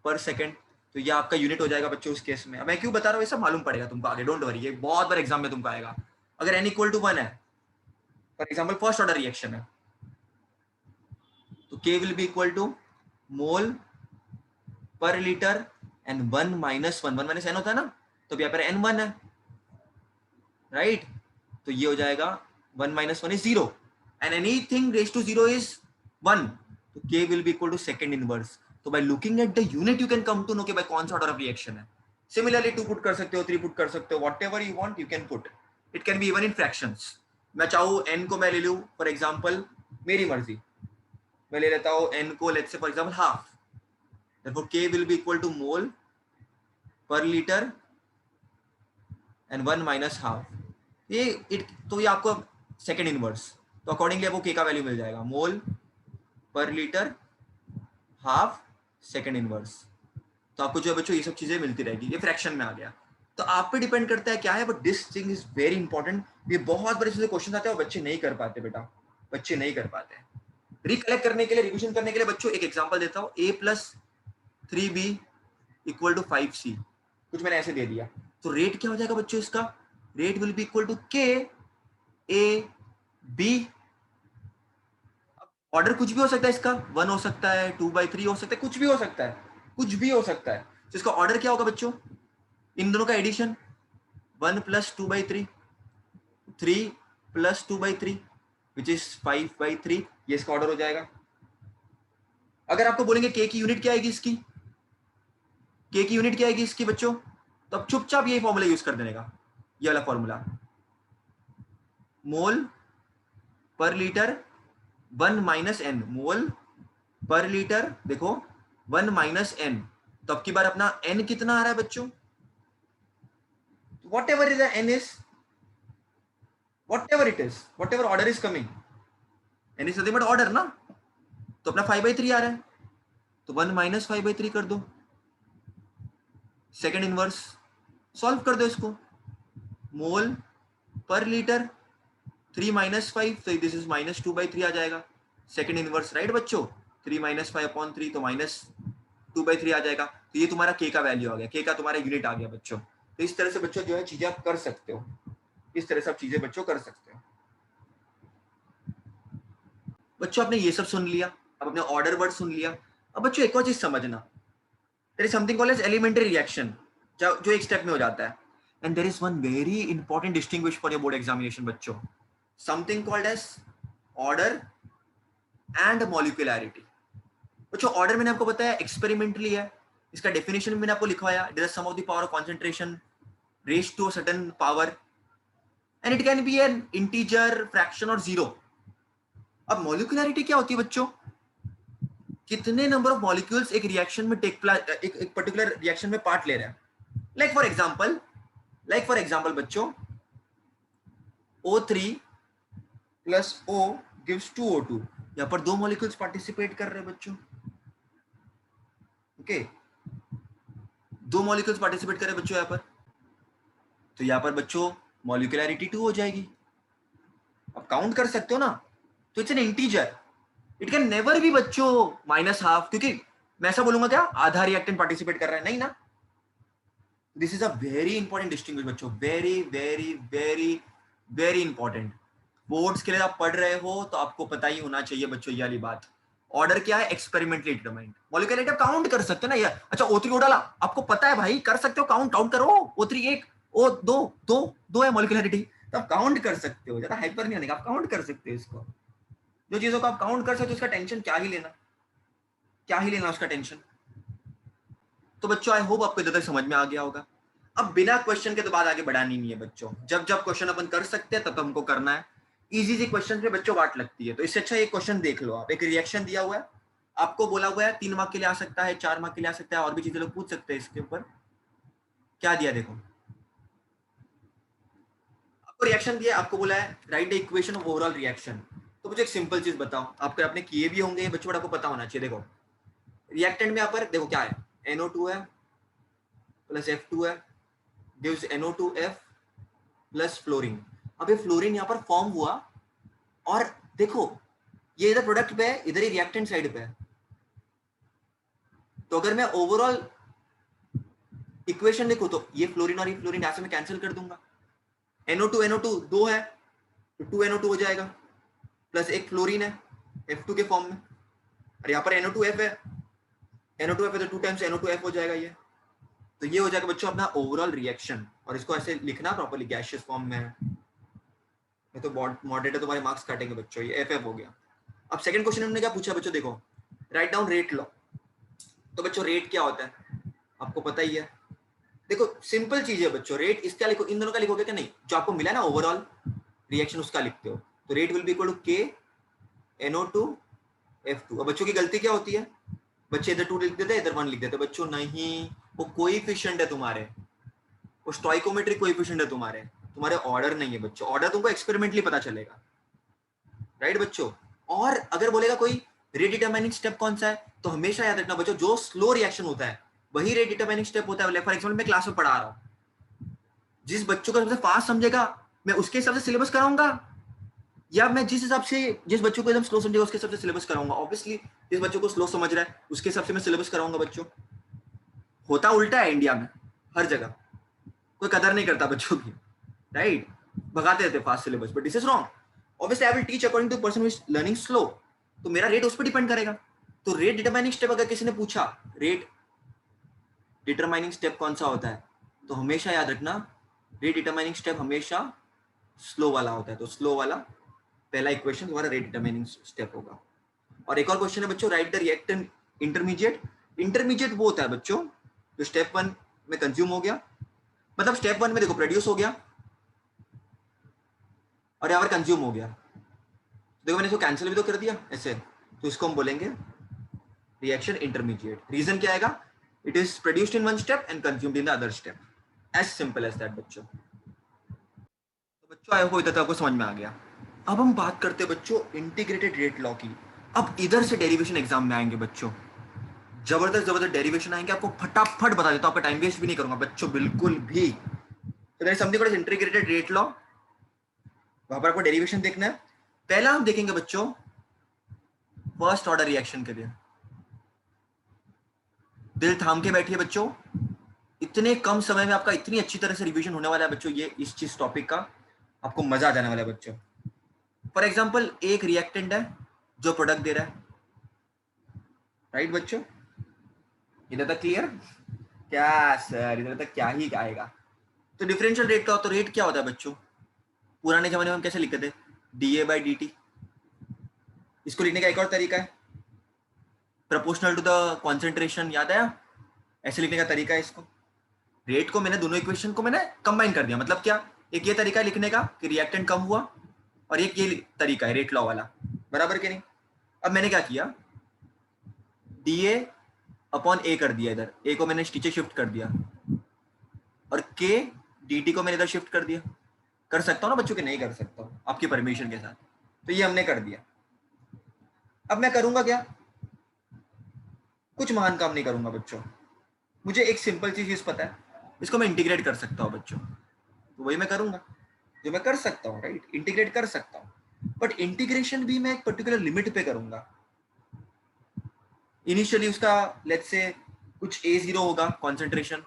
per second, तो ये आपका यूनिट हो जाएगा बच्चों उस केस में। अब मैं क्यों बता रहा हूँ ये सब मालूम पड़ेगा तुमको आगे, डोंट वरी, ये बहुत बार एग्जाम में तुमको आएगा। अगर n इक्वल टू 1 है, for example first order reaction है, तो K will be equal to mole per litre and 1 minus 1 minus n होता है ना, तो यहाँ पर n1 है, राइट, तो ये हो जाएगा 1 minus 1 is 0 and anything raise to 0 is 1, तो K will be equal to second inverse. तो by looking at the unit you can come to know कि भाई कौन सा ऑर्डर ऑफ रिएक्शन है। सिमिलरली 2 पुट कर सकते हो, 3 पुट कर सकते हो, whatever you want you can put, it can be even in fractions. मैं चाहूँ n को मैं ले लूँ फॉर एग्जांपल, मेरी मर्जी, मैं ले लेता हूँ n को let's say for example half, therefore K will be equal to mole per liter and 1 minus half, ये तो ये आपको सेकंड इनवर्स, तो अकॉर्डिंगली आपको K का वैल्यू मिल जाएगा मोल per litre half second inverse, तो आपको जो है बच्चों ये सब चीजें मिलती रहेगी, ये फ्रैक्शन में आ गया। तो आप पे डिपेंड करता है क्या है, but this thing is very important, ये बहुत बड़े से क्वेश्चन आते हैं और बच्चे नहीं कर पाते बेटा, बच्चे नहीं कर पाते। रिकलेक्ट करने के लिए, रिविजन करने के लिए बच्चों एक एग्जांपल देता हूँ, a plus 3b equal to 5c, कुछ मैंने ऐसे दे दिया, तो रेट क्या हो जाएगा बच्चों इसका, rate will be equal to K A B, order कुछ भी हो सकता है इसका, 1 हो सकता है, 2/3 हो सकता है, कुछ भी हो सकता है, कुछ भी हो सकता है, तो इसका ऑर्डर क्या होगा बच्चों, इन दोनों का addition 1 plus 2/3 3 plus 2/3 which is 5/3, ये इसका ऑर्डर हो जाएगा। अगर आपको बोलेंगे K की यूनिट क्या आएगी इसकी, K की यूनिट क्या आएगी इसकी बच्चों, तो अब चुपचाप यही फॉर्मूला यूज कर देने का, ये वाला फॉर्मूला, मोल पर लीटर 1 माइनस n, मोल पर लीटर देखो 1 माइनस n, तो अब की बार अपना n कितना आ रहा है बच्चों, what ever is n is whatever it is, whatever order is coming, n is nothing but order ना, तो अपना 5/3 आ रहा है, तो 1 माइनस 5/3 कर दो, सेकेंड इनवर्स सॉल्व कर दो इसको, मोल पर लीटर 3 माइनस 5, तो दिस इज माइनस 2/3 आ जाएगा, सेकेंड इनवर्स, राइट बच्चों, 3 माइनस 5/3 तो माइनस 2/3 आ जाएगा, तो ये तुम्हारा K का वैल्यू आ गया, K का तुम्हारा यूनिट आ गया बच्चों। तो इस तरह से बच्चों जो है चीजें आप कर सकते हो, इस तरह से आप चीजें बच्चों कर सकते हो। बच्चों आपने ये सब सुन लिया, अब अपने ऑर्डर वर्ड सुन लिया, अब बच्चों एक और चीज समझना, there is something called as elementary reaction, जो एक स्टेप में हो जाता है, and there is one very important distinguish for your board examination बच्चों, something called as order and molecularity. बच्चों ऑर्डर मैंने आपको बताया एक्सपेरिमेंटली है, इसका डेफिनेशन मैंने आपको लिखवाया, it is sum of the power of concentration raised to a certain power and it can be an integer, fraction और जीरो। अब मॉलिक्यूलैरिटी क्या होती है बच्चों, कितने नंबर ऑफ मॉलिक्यूल्स एक रिएक्शन में एक पर्टिकुलर रिएक्शन में पार्ट ले रहे हैं। लाइक फॉर एग्जांपल बच्चों O3 plus O gives 2O2, यहाँ पर 2 मॉलिक्यूल्स पार्टिसिपेट कर रहे हैं बच्चों, ओके, 2 मॉलिक्यूल्स पार्टिसिपेट कर रहे हैं बच्चों यहाँ पर, तो यहाँ पर बच्चों मॉलिक्यूलरिटी 2 हो जाएगी। आप काउंट कर सकते हो ना, तो it's an integer, it can never be बच्चों -12, क्योंकि मैं ऐसा बोलूंगा क्या आधा रिएक्टेंट पार्टिसिपेट कर रहा है, नहीं ना। This is a very important distinguish बच्चों, very very very very important. Boards के लिए आप पढ़ रहे हो तो आपको पता ही होना चाहिए बच्चों ये वाली बात। ऑर्डर क्या है, एक्सपेरिमेंटली डिटरमाइंड। मॉलिक्यूलर काउंट कर सकते हैं ना ये, अच्छा O3 O डाला, आपको पता है भाई, कर सकते हो काउंट, काउंट करो, O3 1, O2 2, 2 है मॉलिक्यूलरिटी, तो आप काउंट कर सकते हो, ज्यादा हाइपर नहीं होने का, आप काउंट कर सकते हो इसको। जो चीजों को आप काउंट कर सकते हो उसका टेंशन क्या ही लेना, क्या ही लेना उसका टेंशन। तो बच्चों आई होप आपको इधर तक समझ में आ गया होगा। अब बिना क्वेश्चन के तो बात आगे बढ़ानी नहीं है बच्चों, जब जब क्वेश्चन अपन कर सकते हैं तब हमको करना है। इजी सी क्वेश्चन पे बच्चों वाट लगती है, तो इससे अच्छा एक क्वेश्चन देख लो आप। एक रिएक्शन दिया हुआ है, आपको बोला हुआ है 3 मार्क के लिए आ सकता है, 4 मार्क के लिए आ सकता है, और भी चीजें लोग पूछ सकते हैं इसके ऊपर। क्या दिया देखो, आपको रिएक्शन दिया, आपको बोला है right the equation of overall reaction. तो मुझे एक सिंपल चीज बताओ, आपको आपने किए भी होंगे बच्चों, आपको पता होना चाहिए। देखो रिएक्टेंट में यहाँ पर देखो क्या है, NO2 है प्लस F2 है, गिव्स NO2F प्लस फ्लोरीन। अब ये फ्लोरीन यहाँ पर फॉर्म हुआ, और देखो ये इधर प्रोडक्ट पे है, इधर ही रिएक्टेंट साइड पे है। तो अगर मैं ओवरऑल इक्वेशन लिखूं तो ये फ्लोरीन और ये फ्लोरीन ऐसे में कैंसिल कर दूंगा। NO2 NO2 2 है तो 2NO2 हो जाएगा, प्लस एक फ्लोरीन है F2 के फॉर्म में, और यहाँ पर NO2F है, NO2F है तो 2 टाइम्स NO2F हो जाएगा ये। तो ये हो जाएगा बच्चों अपना ओवरऑल रिएक्शन, और इसको ऐसे लिखना प्रॉपर्ली गैसियस फॉर्म में है, ये तो मॉडरेटर तुम्हारे मार्क्स काटेंगे बच्चों। ये FF हो गया। अब सेकंड क्वेश्चन हमने क्या पूछा बच्चों, देखो राइट डाउन रेट लॉ। तो बच्चों रेट क्या होता है आपको पता ही है, देखो सिंपल चीज है बच्चों, रेट इसका लिखो, इन दोनों का लिखोगे क्या, नहीं जो आपको मिला ना ओवरऑल रिएक्शन उसका लिखते हो। तो rate will be equal to K NO2 F2। अब बच्चों की गलती क्या होती है, बच्चे इधर 2 लिख देते हैं, इधर 1 लिख देते हैं। बच्चों नहीं, वो कोएफिशिएंट है तुम्हारे, वो स्टोइकोमेट्रिक कोएफिशिएंट है तुम्हारे, तुम्हारे ऑर्डर नहीं है बच्चों। ऑर्डर तुमको एक्सपेरिमेंटली पता चलेगा, राइट बच्चों। और अगर बोलेगा कोई रेट डिटरमाइनिंग स्टेप कौन सा है, तो हमेशा याद रखना बच्चों जो स्लो रिएक्शन होता है वही रेट डिटरमाइनिंग स्टेप होता है। फॉर एग्जांपल मैं क्लास में पढ़ा रहा हूँ, जिस बच्चों को सबसे फास्ट समझेगा मैं उसके हिसाब से सिलेबस कराऊंगा, या मैं जिस हिसाब से जिस बच्चों को एकदम स्लो समझेगा उसके हिसाब से सिलेबस कराऊंगा। ऑब्वियसली जिस बच्चों को स्लो समझ रहा है उसके हिसाब से मैं सिलेबस कराऊंगा बच्चों। होता उल्टा है इंडिया में, हर जगह कोई कदर नहीं करता बच्चों की, राइट, भगाते रहते fast syllabus, but this is wrong. Obviously I will teach according to person who is learning slow, तो मेरा रेट उस पर डिपेंड करेगा। तो रेट डिटरमाइनिंग स्टेप अगर किसी ने पूछा रेट डिटरमाइनिंग स्टेप कौन सा होता है, तो हमेशा याद रखना रेट डिटरमाइनिंग स्टेप हमेशा स्लो वाला होता है। तो स्लो वाला पहला इक्वेशन तुम्हारा रेट डिटरमाइनिंग स्टेप होगा। और एक और क्वेश्चन है बच्चों, right the reactant intermediate. Intermediate वो होता है बच्चों जो स्टेप 1 में कंज्यूम हो गया, मतलब स्टेप 1 में देखो प्रोड्यूस हो गया और यहाँ पर कंज्यूम हो गया, देखो मैंने इसको कैंसिल भी तो कर दिया ऐसे, तो इसको हम बोलेंगे रिएक्शन इंटरमीडिएट। रीजन क्या आएगा, it is produced in one step and consumed in the other step, as simple as that बच्चों। तो बच्चों आई होप इतना आपको समझ में आ गया। अब हम बात करते हैं बच्चों इंटीग्रेटेड रेट लॉ की। अब इधर से डेरिवेशन एग्जाम में आएंगे बच्चों, जबरदस्त जबरदस्त डेरिवेशन आएंगे, आपको फटाफट बता देता हूं, आपका टाइम वेस्ट भी नहीं करूंगा बच्चों बिल्कुल भी। तो there is something called integrated rate law, वहां पर आपको डेरिवेशन देखना है। पहला हम देखेंगे बच्चों फर्स्ट ऑर्डर रिएक्शन के लिए। दिल थाम के बैठिए बच्चों, इतने कम समय में आपका इतनी अच्छी तरह से रिवीजन होने वाला है बच्चों, ये इस चीज टॉपिक का आपको मजा आ जाने वाला है बच्चों। फॉर एग्जाम्पल एक रिएक्टेंट है जो प्रोडक्ट दे रहा है, राइट बच्चों, इधर तक क्लियर? क्या सर इधर तक क्या ही आएगा। तो डिफरेंशियल रेट का तो रेट क्या होता है बच्चों, पुराने जमाने में हम कैसे लिखते थे, DA/dt। इसको लिखने का एक और तरीका है प्रोपोर्शनल टू द कॉन्सेंट्रेशन, याद आया, ऐसे लिखने का तरीका है इसको। रेट को मैंने दोनों इक्वेशन को मैंने कंबाइन कर दिया, मतलब क्या, एक ये तरीका है लिखने का कि रिएक्टेंट कम हुआ, और एक ये तरीका है रेट लॉ वाला, बराबर के नहीं। अब मैंने क्या किया, DA/A कर दिया, इधर A को मैंने नीचे शिफ्ट कर दिया, और K/dt को मैंने इधर शिफ्ट कर दिया। कर सकता हूँ ना बच्चों के, नहीं कर सकता हूँ आपकी परमिशन के साथ, तो ये हमने कर दिया। अब मैं करूंगा क्या, कुछ महान काम नहीं करूंगा बच्चों, मुझे एक सिंपल सी चीज पता है, इसको मैं इंटीग्रेट कर सकता हूँ बच्चों, तो वही मैं करूंगा जो मैं कर सकता हूँ, राइट, इंटीग्रेट कर सकता हूँ, बट इंटीग्रेशन भी मैं एक पर्टिकुलर लिमिट पे करूंगा। इनिशियली उसका लेट्स से कुछ A0 होगा कॉन्सेंट्रेशन,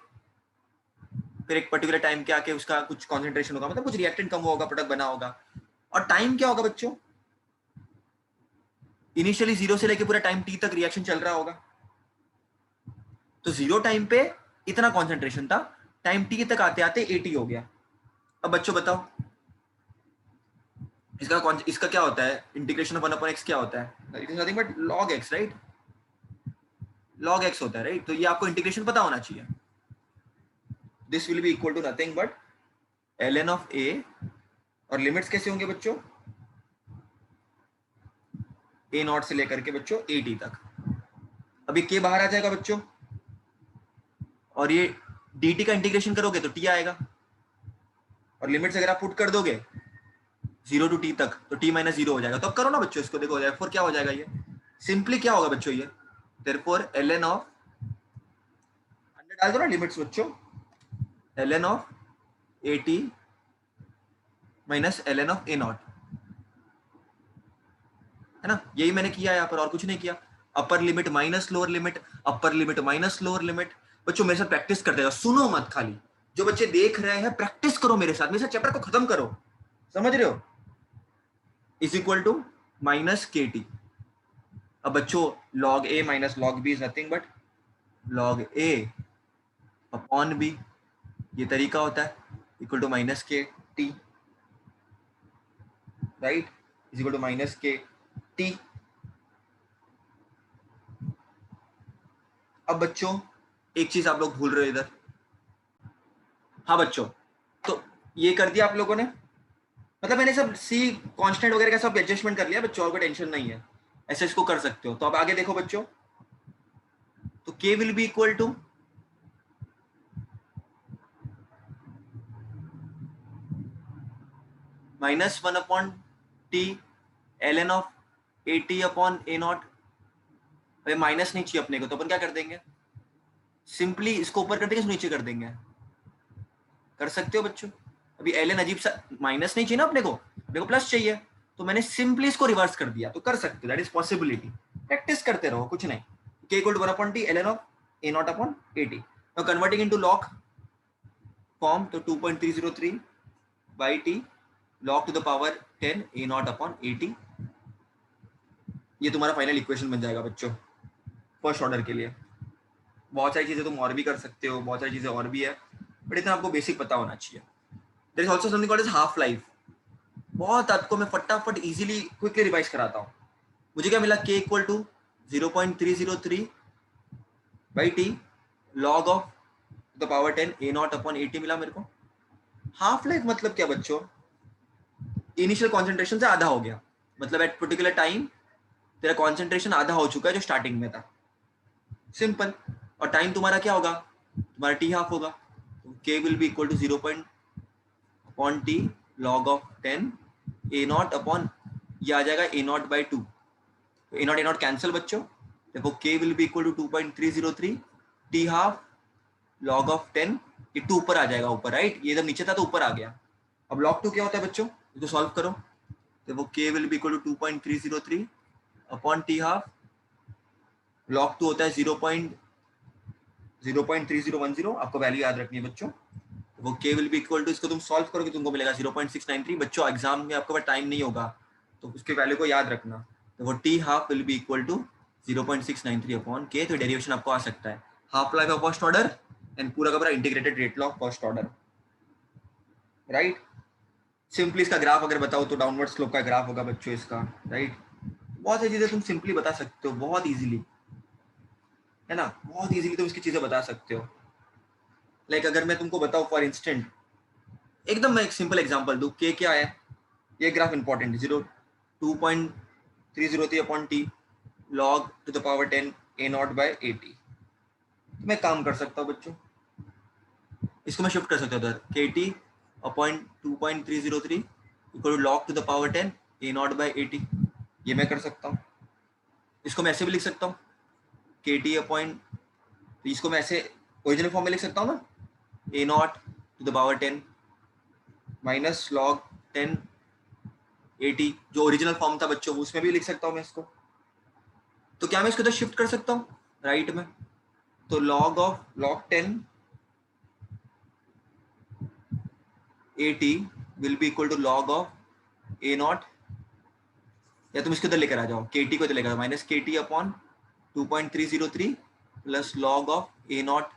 फिर एक पर्टिकुलर टाइम के आके उसका कुछ कॉन्सेंट्रेशन होगा, मतलब कुछ रिएक्टेंट कम होगा, प्रोडक्ट बना होगा, और टाइम क्या होगा बच्चों, इनिशियली 0 से लेके पूरा टाइम T तक रिएक्शन चल रहा होगा, तो 0 टाइम पे इतना कॉन्सेंट्रेशन था, टाइम T तक आते आते 80 हो गया। अब बच्चों बताओ इसका क्या होता है, इंटीग्रेशन ऑफ 1/x क्या होता है, it is nothing but log x, right, log x होता है, राइट, तो ये आपको इंटीग्रेशन पता होना चाहिए। This will be equal to nothing but ln of a, और लिमिट्स कैसे होंगे बच्चों, a0 से लेकर के बच्चों at तक। अब ये k बाहर आ जाएगा बच्चों, और ये dt का इंटीग्रेशन करोगे तो t आएगा, और लिमिट्स अगर आप पुट कर दोगे 0 टू t तक तो t माइनस 0 हो जाएगा। तो अब करो ना बच्चों इसको, देखो therefore क्या हो जाएगा, ये सिंपली क्या होगा बच्चों, ये therefore ln ऑफ, अंडर डाल दो ना लिमिट्स बच्चों, ln of at minus ln of a0, है ना, यही मैंने किया यहाँ पर, और कुछ नहीं किया। Upper limit minus lower limit, upper limit minus lower limit. बच्चों मेरे साथ प्रैक्टिस करते जाओ, सुनो मत खाली, जो बच्चे देख रहे हैं प्रैक्टिस करो मेरे साथ चैप्टर को खत्म करो, समझ रहे हो, is equal to minus K T. अब बच्चों log a minus log b is nothing but log a upon b, ये तरीका होता है, equal to minus K T, right, is equal to minus K T. अब बच्चों एक चीज आप लोग भूल रहे हो इधर, हाँ बच्चों, तो ये कर दिया आप लोगों ने, मतलब मैंने सब सी कांस्टेंट वगैरह का सब एडजस्टमेंट कर लिया बच्चों, और कोई टेंशन नहीं है, ऐसे इसको कर सकते हो। तो अब आगे देखो बच्चों, तो k will be equal to minus 1 upon T ln of at upon a0। अरे माइनस नहीं चाहिए अपने को, तो अपन क्या कर देंगे, सिंपली इसको ऊपर कर देंगे, इसको नीचे कर देंगे, कर सकते हो बच्चों। अभी ln अजीब सा, माइनस नहीं चाहिए ना अपने को प्लस चाहिए, तो मैंने सिंपली इसको रिवर्स कर दिया, तो कर सकते हो, दैट इज पॉसिबिलिटी, प्रैक्टिस करते रहो, कुछ नहीं। k equal to 1 upon T ln of a0 upon at, now converting into log form, तो 2.303 by T log to the power 10 a0 upon at, ये तुम्हारा फाइनल इक्वेशन बन जाएगा बच्चों फर्स्ट ऑर्डर के लिए। बहुत सारी चीजें तुम और भी कर सकते हो, बहुत सारी चीजें और भी है, बट इतना आपको बेसिक पता होना चाहिए। There is also something called as half life, बहुत आपको मैं फटाफट इजीली क्विकली रिवाइज कराता हूँ। मुझे क्या मिला, k equal to 0.303 by T log of the power 10 a0 upon at मिला मेरे को। हाफ लाइफ मतलब क्या बच्चों, इनिशियल कॉन्सेंट्रेशन से आधा हो गया, मतलब एट पर्टिकुलर टाइम तेरा कॉन्सेंट्रेशन आधा हो चुका है जो स्टार्टिंग में था, सिंपल। और टाइम तुम्हारा क्या होगा, तुम्हारा टी हाफ होगा, तो k will be equal to 0 upon T log of 10 a0 upon, ये आ जाएगा a0 बाई 2, तो a0 कैंसिल बच्चों, देखो k will be equal to 2.303 T half log of 10, ये 2 ऊपर आ जाएगा ऊपर, राइट, ये जब नीचे था तो ऊपर आ गया। अब log 2 क्या होता है बच्चों, इसको सॉल्व करो, तो वो k will be equal to 2.303 upon T half, log 2 होता है 0.3010, आपको वैल्यू याद रखनी है बच्चों, वो k will be equal to, इसको तुम सॉल्व करोगे तुमको मिलेगा 0.693। बच्चों एग्जाम में आपके पास टाइम नहीं होगा तो उसके वैल्यू को याद रखना, तो वो T half will be equal to 0.693 upon k, तो डेरिवेशन आपको आ सकता है half life of first order and पूरा का पूरा integrated rate law of first order, right. Simply इसका ग्राफ अगर बताओ तो डाउनवर्ड स्लोप का ग्राफ होगा बच्चों इसका, राइट। बहुत सी चीजें तुम सिंपली बता सकते हो, बहुत इजीली, है ना, बहुत इजीली तुम इसकी चीजें बता सकते हो। लाइक अगर मैं तुमको बताऊं फॉर इंस्टेंट, एकदम मैं एक सिंपल एग्जांपल दूं, के क्या है, ये graph important, 2.303 upon T log to the power 10 a0 by 80। मैं काम कर सकता हूँ बच्चों, इसको मैं शिफ्ट कर सकता हूँ उधर, K T upon 2.303 equal to log to the power 10 a0 by 80, ये मैं कर सकता हूँ। इसको मैं ऐसे भी लिख सकता हूँ के टी अपॉन, तो इसको मैं ऐसे ओरिजिनल फॉर्म में लिख सकता हूँ ना, A not to the power 10 minus log 10 80, जो ओरिजिनल फॉर्म था बच्चों उसमें भी लिख सकता हूँ मैं इसको। तो क्या मैं इसको तो शिफ्ट कर सकता हूँ राइट में, तो log of log 10 80 will be equal to log of A nought, या तुम इसको इधर लेकर आ जाओ, के टी को इधर लेकर आओ, minus K T upon 2.303 plus log of A not.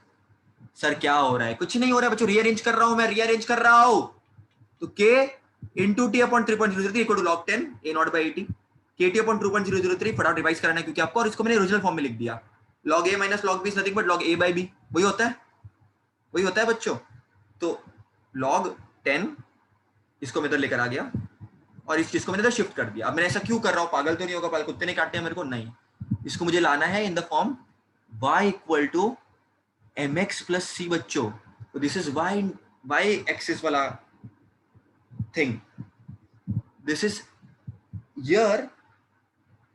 Sir क्या हो रहा है? कुछ नहीं हो रहा है बच्चों, रीअरेंज कर रहा हूं मैं, रीअरेंज कर रहा हूं। तो K into T upon 3.003 equal to log 10 A nought by 80, K T upon 2.003 फटाफट रिवाइज कराना है क्योंकि आपको, और इसको मैंने ओरिजिनल फॉर्म में लिख दिया, log A minus log B is nothing but log A by B, वही होता है, वही होता है बच्चों। तो लॉग 10 इसको मैं इधर लेकर आ गया और इस चीज को मैंने इधर शिफ्ट कर दिया। अब मैं ऐसा क्यों कर रहा हूँ? पागल तो नहीं होगा, पागल कुत्ते ने काटे हैं मेरे को? नहीं, इसको मुझे लाना है in the form y equal to mx plus c बच्चों। तो दिस इज y एक्सिस वाला thing, this is here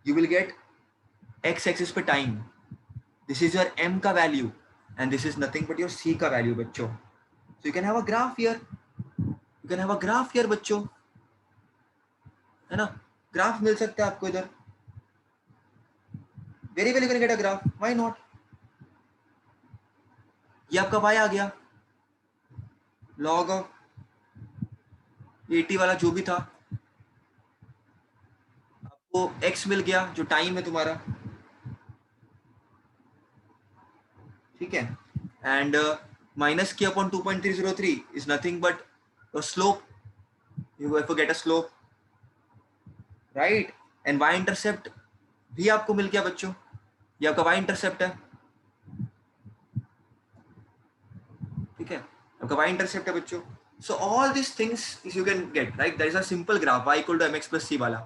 you will get x axis पे time, this is your m का value and this is nothing but your c का value बच्चों। So you can have a graph here, you can have a graph here बच्चों, है ना? Graph मिल सकता है आपको इधर, very well you can get a graph, why not. ये आपका y आ गया, लॉग ऑफ 80 वाला जो भी था, आपको x मिल गया जो टाइम है तुम्हारा, ठीक है। And minus K upon 2.303 is nothing but slope, you have to get a slope right. And y intercept भी आपको मिल गया बच्चों, ये आपका y इंटरसेप्ट है, ठीक है, आपका y इंटरसेप्ट है बच्चों। So all this things is you can get right, that is a simple graph y equal to mx plus c वाला।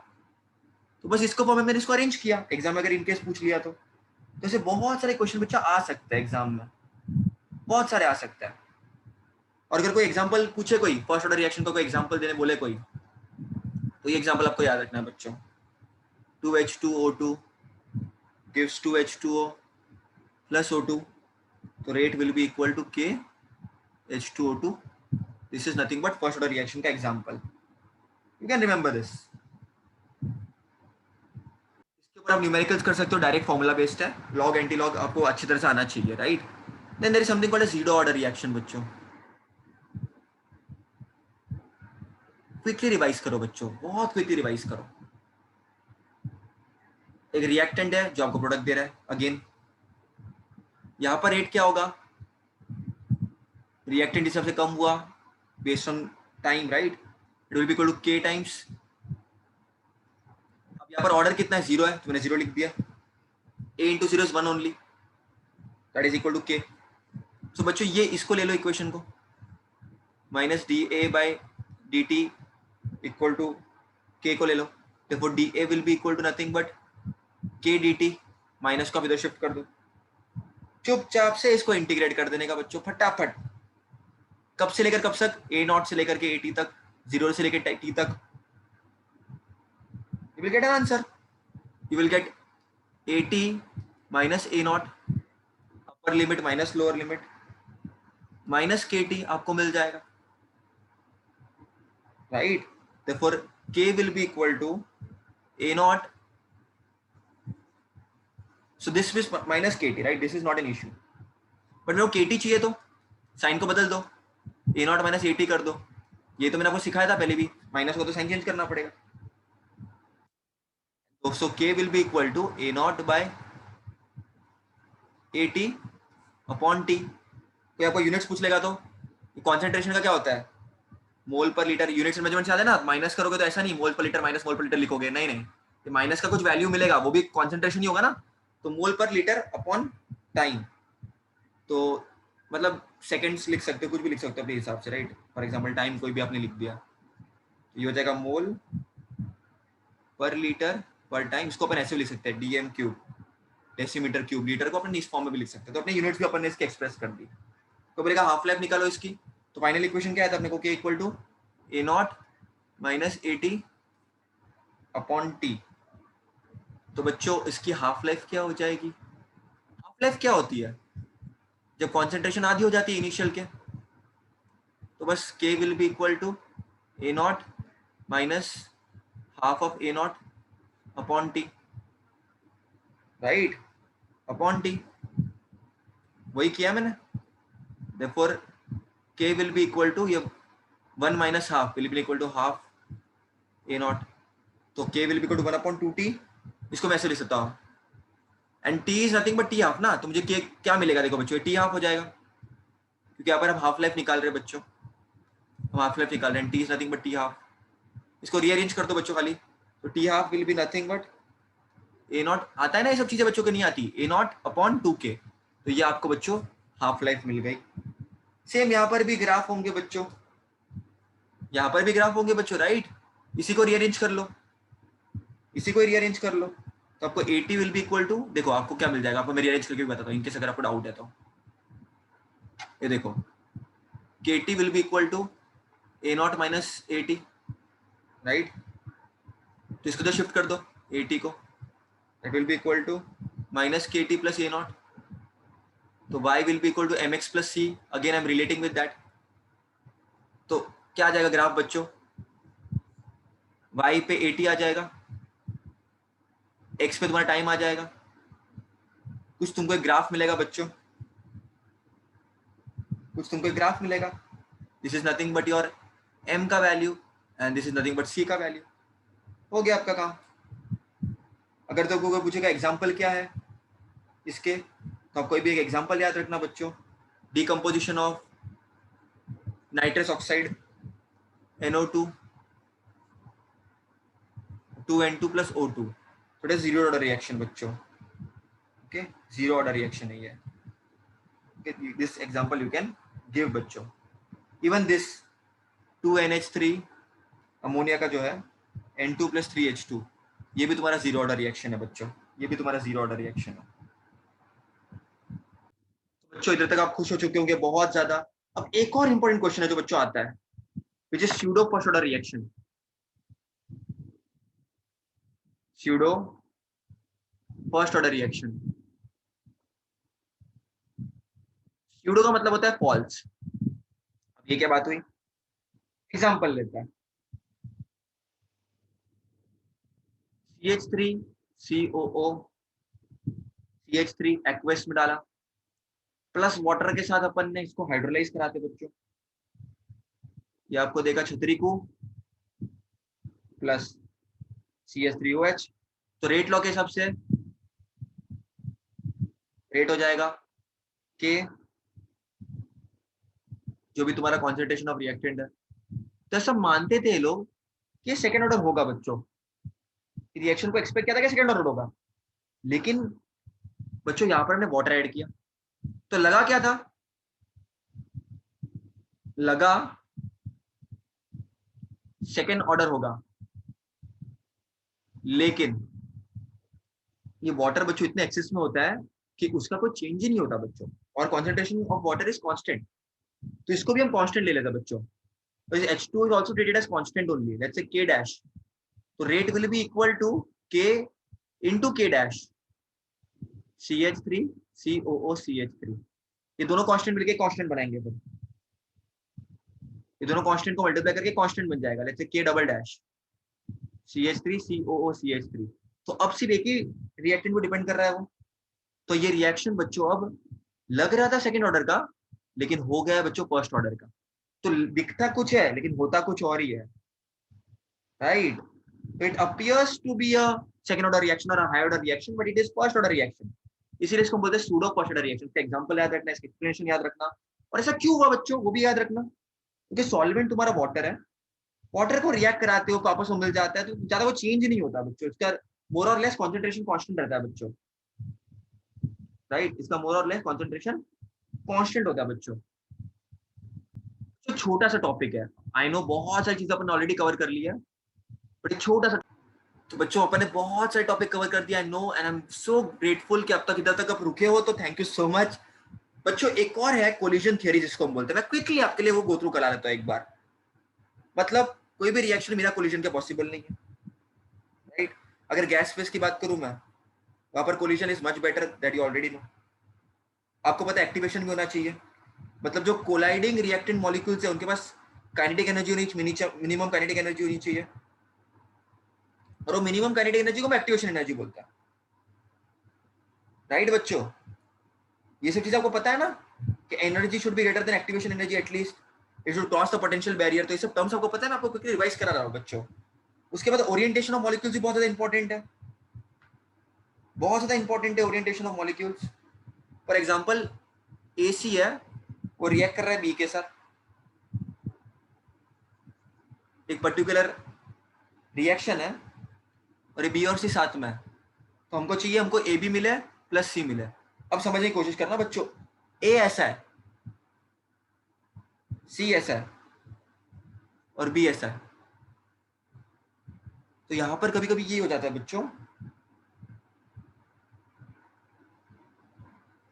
तो बस इसको फॉर्म में मैंने इसको अरेंज किया, एग्जाम में अगर इनकेस पूछ लिया तो ऐसे बहुत सारे क्वेश्चन बच्चा आ सकता है एग्जाम में, बहुत सारे आ सकता है। और अगर कोई एग्जांपल पूछे, कोई फर्स्ट ऑर्डर रिएक्शन को कोई एग्जांपल देने बोले कोई, तो ये एग्जांपल आपको याद रखना है बच्चों, 2H2O2 gives 2H2O plus O2, तो rate will be equal to K H2O2, this is nothing but first order reaction का example, you can remember this। इसके ऊपर आप न्यूमेरिकल्स कर सकते हो, डायरेक्ट फॉर्मूला बेस्ड है, लॉग एंटी लॉग आपको अच्छी तरह से आना चाहिए right. Then there is something called zero order reaction बच्चों, क्विकली रिवाइज करो बच्चों, बहुत क्विकली रिवाइज करो। एक रिएक्टेंट है जो आपको प्रोडक्ट दे रहा है, अगेन यहाँ पर रेट क्या होगा, रिएक्टेंट जिस सबसे कम हुआ based on time right, it will be equal to K times, अब यहाँ पर ऑर्डर कितना है, जीरो है, तो मैंने जीरो लिख दिया, a into zero is one only, that is equal to K. So बच्चों ये इसको ले लो इक्वेशन को, minus D A by D T equal to K को ले लो, देखो D A will be equal to nothing but K D T, minus को आप इधर शिफ्ट कर दो, चुपचाप से इसको इंटीग्रेट कर देने का बच्चों फटाफट, कब से लेकर कब तक, ए नॉट से लेकर के ए टी तक, जीरो से लेकर टी तक, you will get an answer, you will get at minus a naught upper limit minus lower limit minus kt आपको मिल जाएगा right, therefore k will be equal to a naught, so this is minus kt right, this is not an issue, but मेरे को kt चाहिए तो sign को बदल दो, a naught minus at कर दो, ये तो मैंने आपको सिखाया था पहले भी, माइनस को तो साइन चेंज करना पड़ेगा, तो so k will be equal to a naught by at upon T. कोई आपको यूनिट्स पूछ लेगा तो कॉन्सेंट्रेशन का क्या होता है, मोल पर लीटर, यूनिट्स मेजरमेंट से आता है ना, माइनस करोगे तो ऐसा नहीं मोल पर लीटर माइनस मोल पर लीटर लिखोगे, नहीं नहीं, ये माइनस का कुछ वैल्यू मिलेगा, वो भी कॉन्सेंट्रेशन ही होगा ना, तो मोल पर लीटर अपॉन टाइम, तो मतलब सेकंड्स लिख सकते हो, कुछ भी लिख सकते हो अपने हिसाब से राइट, फॉर एग्जांपल टाइम कोई भी आपने लिख दिया, तो ये हो जाएगा मोल पर लीटर पर टाइम, इसको अपन ऐसे भी लिख सकते हैं DM cube, decimetre cube, litre को अपन इस फॉर्म में भी लिख सकते हैं, तो अपने यूनिट्स भी अपन ने इसके एक्सप्रेस कर दी। तो बोलेगा हाफ लाइफ निकालो इसकी, तो फाइनल इक्वेशन क्या है अपने को, K equal to A nought minus A T upon T, तो बच्चों इसकी हाफ लाइफ क्या हो जाएगी? हाफ लाइफ क्या होती है? जब कॉन्सेंट्रेशन आधी हो जाती है इनिशियल के, तो बस K will be equal to A nought minus half of A nought upon T, right, upon T. वही किया मैंने। therefore k will be equal to ये 1 minus half will be equal to half a not, तो k will be equal to 1 upon 2t। इसको मैं ऐसे लिख सकता हूँ, and t is nothing but t half ना, तो मुझे k क्या मिलेगा? देखो बच्चों t half हो जाएगा, क्योंकि यहाँ पर हम हाफ लाइफ निकाल रहे हैं बच्चों, हम हाफ लाइफ निकाल रहे हैं, t is nothing but t half। इसको रीअरेंज कर दो बच्चों खाली, तो t half will be nothing but a not. आता है ना ये सब चीजें बच्चों को नहीं आती, a नॉट अपॉन 2k, तो ये आपको बच्चों हाफ लाइफ मिल गई। सेम यहाँ पर भी ग्राफ होंगे बच्चों, यहाँ पर भी ग्राफ होंगे बच्चों, राइट। इसी को रीअरेंज कर लो, इसी को रीअरेंज कर लो, तो आपको 80 विल बी इक्वल टू, देखो आपको क्या मिल जाएगा, आपको मैं रीअरेंज करके भी बताता हूँ इनकेस अगर आपको डाउट है तो। ये देखो KT will be equal to A nought minus 80, right. तो इसको तो शिफ्ट कर दो 80 को, that will be equal to minus KT plus A nought, तो y will be equal to mx plus c, again I am relating with that. तो क्या आ जाएगा ग्राफ बच्चों? y पे 80 आ जाएगा, x पे तुम्हारा टाइम आ जाएगा, कुछ तुमको एक ग्राफ मिलेगा बच्चों, कुछ तुमको एक ग्राफ मिलेगा। This is nothing but your m का value and this is nothing but c का वैल्यू। हो गया आपका काम। अगर तो कोई पूछेगा एग्जाम्पल क्या है इसके, तो आप कोई भी एक एग्जाम्पल याद रखना बच्चों। Decomposition of nitrous oxide NO2 2N2 plus O2, so it is zero order reaction बच्चों, okay, zero order reaction है ये, okay, this example you can give बच्चों। even this 2NH3 अमोनिया का जो है N2 plus 3H2, ये भी तुम्हारा जीरो ऑर्डर रिएक्शन है बच्चों, ये भी तुम्हारा जीरो ऑर्डर रिएक्शन है। तो बच्चों इधर तक आप खुश हो चुके होंगे बहुत ज्यादा। अब एक और इंपॉर्टेंट क्वेश्चन है जो बच्चों आता है, which is pseudo first order reaction। pseudo first order reaction, pseudo का मतलब होता है फॉल्स। अब ये क्या बात हुई? एग्जांपल लेते हैं, CH3 COO CH3 एक्वस में डाला, प्लस वाटर के साथ अपन ने इसको हाइड्रोलाइज कराते बच्चों, ये आपको देगा छतरी को प्लस CH3OH। तो रेट लॉ के हिसाब से रेट हो जाएगा के, जो भी तुम्हारा कॉन्सेंट्रेशन ऑफ रिएक्टेंट है। तो सब मानते थे लोग कि सेकेंड ऑर्डर होगा बच्चों, रिएक्शन को एक्सपेक्ट किया था कि सेकेंड ऑर्डर होगा, लेकिन बच्चों यहाँ पर हमने वाटर ऐड किया, तो लगा क्या था? लगा सेकेंड ऑर्डर होगा, लेकिन ये वाटर बच्चों इतने एक्सेस में होता है कि उसका कोई चेंज ही नहीं होता बच्चों, और concentration of water is constant, तो इसको भी हम कांस्टेंट ले लेते हैं बच्चों। तो H2 is also treated as constant only, let's say K dash, तो rate will be equal to K into K dash CH3 COO CH3, ये दोनों कांस्टेंट मिलके कांस्टेंट बनाएंगे, फिर ये दोनों कांस्टेंट को मल्टीप्लाई करके कांस्टेंट बन जाएगा, let's say K double dash CH3 COO CH3। तो अब सिर्फ एक ही रिएक्टेंट को डिपेंड कर रहा है वो, तो ये रिएक्शन बच्चों अब लग रहा था सेकंड ऑर्डर का, लेकिन हो गया बच्चों फर्स्ट ऑर्डर का। तो दिखता कुछ है लेकिन होता कुछ और ही है, राइट। तो it appears to be a second order reaction और a high order reaction, but it is first order reaction, इसीलिए इसको बोलते हैं सूडो फर्स्ट ऑर्डर रिएक्शन। इसका एग्जांपल याद रखना, इसका एक्सप्लेनेशन याद रखना, और ऐसा क्यों हुआ बच्चों वो भी याद रखना, क्योंकि सॉल्वेंट तुम्हारा वाटर है, वाटर को रिएक्ट कराते हो तो आपस में मिल जाता है, तो ज्यादा वो चेंज नहीं होता बच्चों, इसका मोर और लेस कॉन्सेंट्रेशन कांस्टेंट रहता है बच्चों, राइट, इसका मोर और लेस कॉन्सेंट्रेशन कांस्टेंट होता है बच्चों। तो छोटा सा टॉपिक है, आई नो बहुत सारी चीजें अपन ऑलरेडी कवर कर ली है, बट एक छोटा सा, तो बच्चों अपन ने बहुत सारे टॉपिक कवर कर दिया, I know, and I am so grateful कि अब तक इधर तक आप रुके हो, तो थैंक यू सो मच बच्चों। एक और है कोलिजन थ्योरी जिसको हम बोलते हैं, मैं क्विकली आपके लिए वो गो थ्रू करा लेता हूं एक बार। मतलब कोई भी रिएक्शन बिना कोलिजन के पॉसिबल नहीं है, राइट। अगर गैस फेज की बात करूं मैं, वहां पर collision is much better, that you already know. आपको पता है एक्टिवेशन भी होना चाहिए, मतलब जो कोलाइडिंग रिएक्टेंट मॉलिक्यूल्स है उनके पास काइनेटिक एनर्जी होनी चाहिए, मिनिमम काइनेटिक एनर्जी होनी चाहिए, और वो मिनिमम काइनेटिक एनर्जी को मैं एक्टिवेशन एनर्जी बोलता है। राइट बच्चों, ये सब चीज आपको पता है ना कि energy should be greater than activation energy at least, it should cross the potential barrier. तो ये सब टर्म्स आपको पता है, मैं आपको क्विकली रिवाइज करा रहा हूं बच्चों। उसके बाद ओरिएंटेशन ऑफ मॉलिक्यूल्स भी बहुत ज्यादा इंपॉर्टेंट है, बहुत ज्यादा इंपॉर्टेंट है orientation of molecules. For example AC है, वो रिएक्ट कर रहा है B के साथ, एक पर्टिकुलर रिएक्शन है, और ये B और C साथ में है, तो हमको चाहिए हमको AB मिले प्लस C मिले। अब समझने की कोशिश करना बच्चों, A ऐसा है, C ऐसा है और B ऐसा है, तो यहां पर कभी कभी ये हो जाता है बच्चों,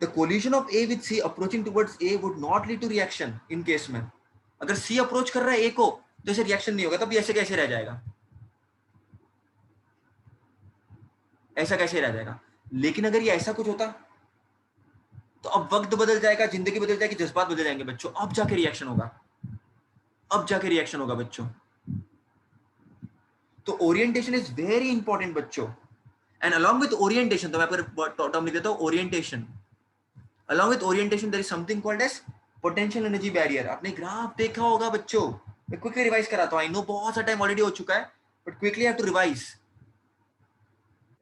the collision of A with C approaching towards A would not lead to reaction in case में। अगर C अप्रोच कर रहा है A को तो ऐसे रिएक्शन नहीं होगा, तब ऐसे कैसे रह जाएगा, ऐसा कैसे रह जाएगा। लेकिन अगर ये ऐसा कुछ होता तो अब वक्त बदल जाएगा, जिंदगी बदल जाएगी, जज्बात बदल जाएंगे बच्चों, अब जाके रिएक्शन होगा, अब जाके रिएक्शन होगा बच्चों। तो ओरिएंटेशन इज वेरी इंपॉर्टेंट बच्चों, एंड अलॉन्ग विद ओरिएंटेशन, तो मैं आपको टर्म लिख देता हूं orientation. Along with orientation there is something called edge potential energy barrier. आपने ग्राफ देखा होगा बच्चों, मैं क्विकली रिवाइज कराता हूं, आई नो बहुत सा टाइम ऑलरेडी हो चुका है, but quickly have to revise.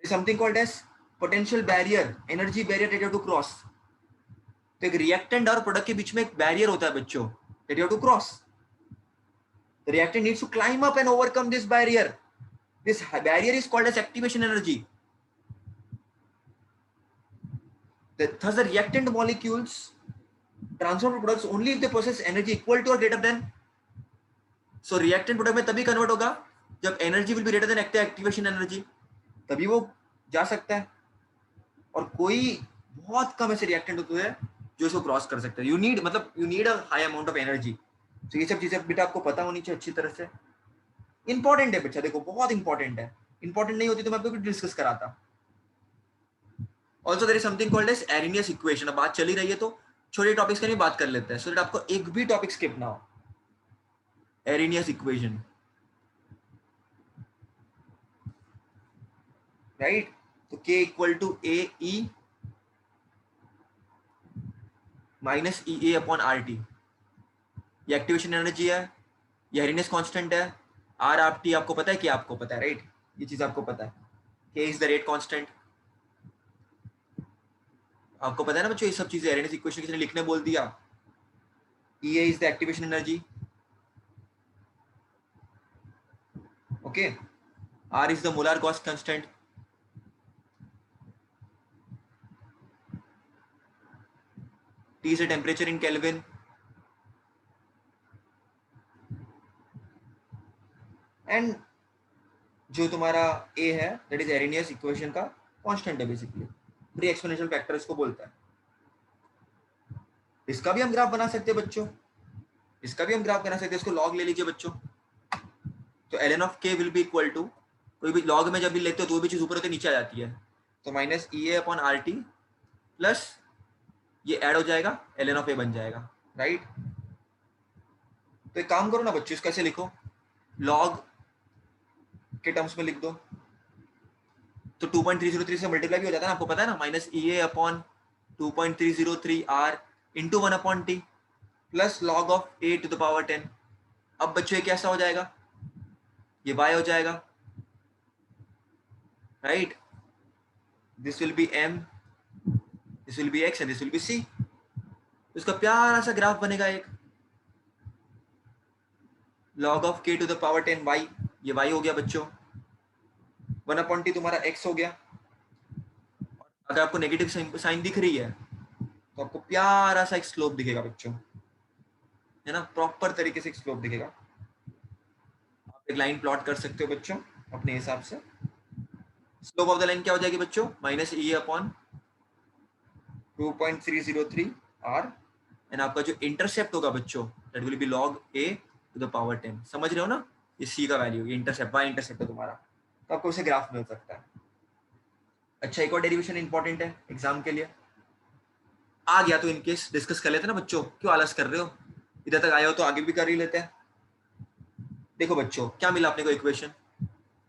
Something called edge potential barrier, energy barrier that you have to cross. तो एक रिएक्टेंट और प्रोडक्ट के बीच में एक बैरियर होता है बच्चों, that you have to cross. The reactant needs to climb up and overcome this barrier. This barrier is called as activation energy. Thus, the reactant molecules transform to products only if they possess energy equal to or greater than. So, reactant product में तभी convert होगा जब energy will be greater than activation energy, तभी वो जा सकता है। और कोई बहुत कम ऐसे reactant होते हैं जो इसको क्रॉस कर सकते हैं। You need, मतलब you need a high amount of energy. तो ये सब चीजें बेटा आपको पता होनी चाहिए अच्छी तरह से। इंपॉर्टेंट है बच्चा, देखो बहुत इंपॉर्टेंट है, इंपॉर्टेंट नहीं होती तो मैं आपको डिस्कस कराता। Also there is something called as Arrhenius equation. अब बात चली रही है तो छोटे टॉपिक्स का नहीं बात कर लेते हैं, सो दैट आपको एक भी टॉपिक स्किप ना हो। एरिनियस इक्वेशन, राइट, तो K equal to AE minus EA upon RT, ये एक्टिवेशन एनर्जी है, ये एरिनियस कांस्टेंट है। R आप T आपको पता है कि आपको पता है, राइट, ये चीज आपको पता है। K is the rate constant, आपको पता है ना बच्चों, ये सब चीजें एरिनियस इक्वेशन किसी ने लिखने बोल दिया। EA is the activation energy, okay. R is the molar cost constant, T is a temperature in Kelvin, and जो तुम्हारा A है दैट इज एरिनियस इक्वेशन का कांस्टेंट है, बेसिकली फ्री एक्सपोनेंशियल फैक्टर इसको बोलता है। इसका भी हम ग्राफ बना सकते हैं बच्चों, इसका भी हम ग्राफ बना सकते हैं, इसको लॉग ले लीजिए बच्चों। तो ln of k will be equal to, कोई भी लॉग में जब भी लेते हो तो वो भी चीज ऊपर होते नीचे आ जाती है, तो minus EA upon RT plus ये ऐड हो जाएगा, ln ऑफ a बन जाएगा, राइट। तो एक काम करो ना बच्चों, इसको कैसे लिखो, लॉग के टर्म्स में लिख दो, तो 2.303 से मल्टीप्लाई भी हो जाता है ना, आपको पता है ना, minus EA upon 2.303 R into 1 upon T plus log of A to the power 10। अब बच्चों ये कैसा हो जाएगा, ये y हो जाएगा, right, this will be m, this will be x and this will be c। तो इसका प्यारा सा ग्राफ बनेगा, एक log of k to the power 10 y, ये y हो गया बच्चों, 1 अपॉन t तुम्हारा x हो गया। अगर आपको नेगेटिव साइन दिख रही है तो आपको प्यारा सा एक स्लोप दिखेगा बच्चों, है ना, प्रॉपर तरीके से एक स्लोप दिखेगा। आप एक लाइन प्लॉट कर सकते हो बच्चों अपने हिसाब से। स्लोप ऑफ द लाइन क्या हो जाएगी बच्चों, minus EA upon 2.303 R, and आपका जो इंटरसेप्ट होगा बच्चों that will be log A to the power 10। समझ रहे हो ना, ये C का वैल्यू, ये इंटरसेप्ट, y इंटरसेप्ट है तुम्हारा। तो आपको उसे ग्राफ मिल सकता है। अच्छा, एक और डेरिवेशन इंपॉर्टेंट है एग्जाम के लिए, आ गया तो इनकेस डिस्कस कर लेते हैं ना बच्चों, क्यों आलस कर रहे हो, इधर तक आए हो तो आगे भी कर ही लेते हैं। देखो बच्चों, क्या मिला अपने को इक्वेशन,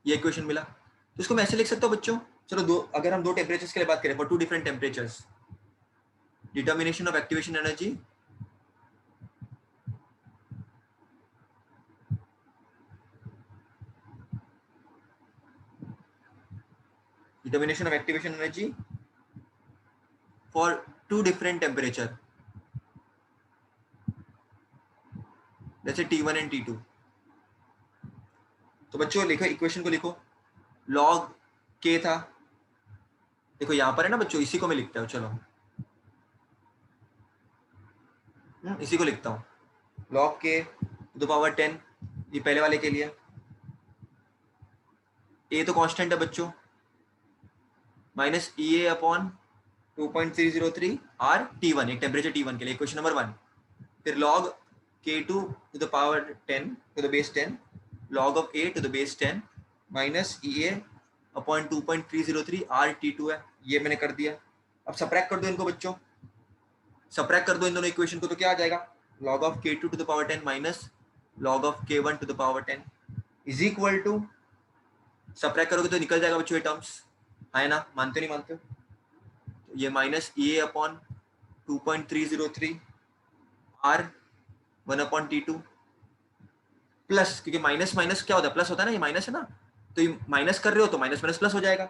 ये इक्वेशन मिला, तो इसको मैं ऐसे लिख सकता हूँ बच्चों। चलो दो, अगर हम दो टेम्परेचर्स के लिए बात करें, for two different temperatures, determination of activation energy determination of activation energy for two different temperature, जैसे T1 एंड T2। तो बच्चों लिखो, इक्वेशन को लिखो, log k था, देखो यहां पर है ना बच्चों, इसी को मैं लिखता हूँ, चलो इसी को लिखता हूँ, log k to the power 10, ये पहले वाले के लिए, a तो कांस्टेंट है बच्चों, minus E A upon 2.303 R T1, एक टेम्परेचर T1 के लिए, इक्वेशन नंबर 1। फिर log k2 to the power 10 to the base 10 log of a to the base 10 minus E A upon 2.303 R T2 है, ये मैंने कर दिया। अब सबट्रैक्ट कर दो इनको बच्चों, सबट्रैक्ट कर दो इन दोनों इक्वेशन को, तो क्या आ जाएगा, log of k2 to the power 10 माइनस log of k1 to the power 10 is equal to, subtract करोगे तो निकल जाएगा बच्चों ये टर्म्स, है ना, मानते नहीं मानते हो, तो ये minus E A upon 2.303 R 1 upon T2 plus, क्योंकि माइनस माइनस क्या होता है, प्लस होता है ना, ये माइनस है ना, तो ये माइनस कर रहे हो तो माइनस माइनस प्लस हो जाएगा।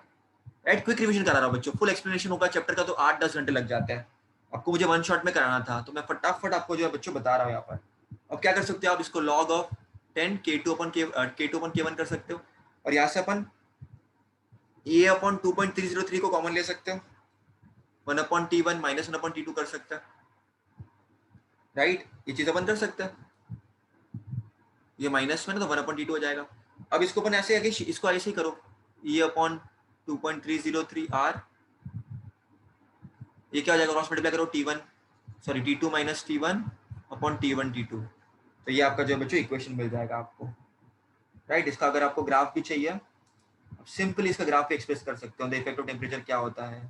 एट क्विक रिवीजन करा रहा हूँ बच्चों, फुल एक्सप्लेनेशन होगा चैप्टर का तो 8-10 घंटे लग जाते हैं, आपको मुझे वन शॉट में कराना था, तो मैं फटाफट आपको जो है बच्चों बता रहा हूँ यहाँ पर। अब क्या कर सकते हो आप, इसको log of 10 k2 upon k1 कर सकते हो, और यहाँ से अपन ए अपॉन 2.303 को कॉमन ले सकते हो, 1 upon T1 minus 1 upon T2 कर सकते हैं, राइट, ये चीज अपन कर सकते हैं, ये माइनस में ना तो 1 अपॉन T2 हो जाएगा। अब इसको अपन ऐसे आगे, इसको ऐसे ही करो, ये अपॉन 2.303 आर, ये क्या हो जाएगा, क्रॉस मल्टीप्लाई करो T1 sorry T2 minus T1 upon T1 T2, तो ये आपका जो है बच्चों इक्वेशन मिल जाएगा आपको, राइट। इसका अगर आपको ग्राफ भी चाहिए, आप सिंपली इसका ग्राफ एक्सप्रेस कर सकते हो, द इफेक्ट ऑफ टेम्परेचर क्या होता है,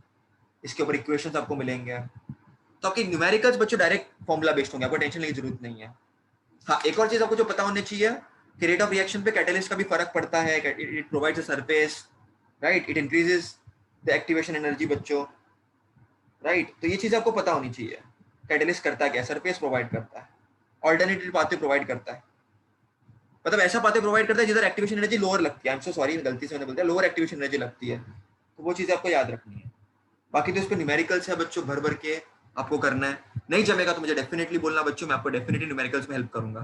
इसके ऊपर इक्वेशंस आपको मिलेंगे, तो आपके न्यूमेरिकल्स बच्चों डायरेक्ट फॉर्मूला बेस्ड होंगे, आपको टेंशन लेने की जरूरत नहीं है। हाँ, एक और चीज आपको जो पता होनी चाहिए कि रेट ऑफ रिएक्शन पे कैटलिस्ट का भी फर्क पड़ता है, it provides a surface, right, it increases the activation energy बच्चों, राइट, तो ये चीज आपको पता होनी चाहिए, कैटलिस्ट करता है क्या, सरफेस प्रोवाइड करता है, ऑल्टरनेटिव पाथवे प्रोवाइड करता है, मतलब ऐसा पाथवे प्रोवाइड करता है जिधर एक्टिवेशन एनर्जी लोअर लगती है, आई एम सो सॉरी गलती से मैंने बोल दिया, लोअर एक्टिवेशन एनर्जी लगती है, तो वो चीज आपको याद रखनी है। बाकी तो इस पर न्यूमेरिकल्स है बच्चों, भर भर के आपको करना है, नहीं जमेगा तो मुझे डेफिनेटली बोलना बच्चों, मैं आपको डेफिनेटली न्यूमेरिकल्स में हेल्प करूंगा।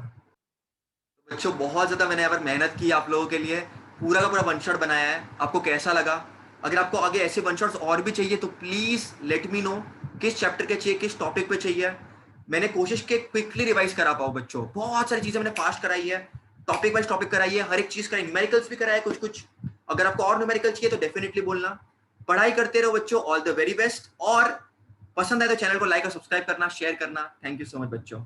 बच्चों बहुत ज्यादा मैंने यहाँ पर मेहनत की आप लोगों के लिए, पूरा का पूरा वन शॉट बनाया है, आपको कैसा लगा, अगर आपको आगे ऐसे वन शॉट्स और भी चाहिए तो प्लीज लेट मी नो, किस चैप्टर के चाहिए, किस टॉपिक पे चाहिए, मैंने कोशिश की क्विकली रिवाइज करा पाऊँ बच्चों, बहुत सारी चीजें मैंने फास्ट कराई है, टॉपिक वाइज टॉपिक कराई है, हर एक चीज कराई, न्यूमेरिकल्स भी कराया कुछ कुछ, अगर आपको और न्यूमेरिकल चाहिए तो डेफिनेटली बोलना, पढ़ाई करते रहो बच्चों, ऑल द वेरी बेस्ट, और पसंद आए तो चैनल को लाइक और सब्सक्राइब करना, शेयर करना, थैंक यू सो मच बच्चों।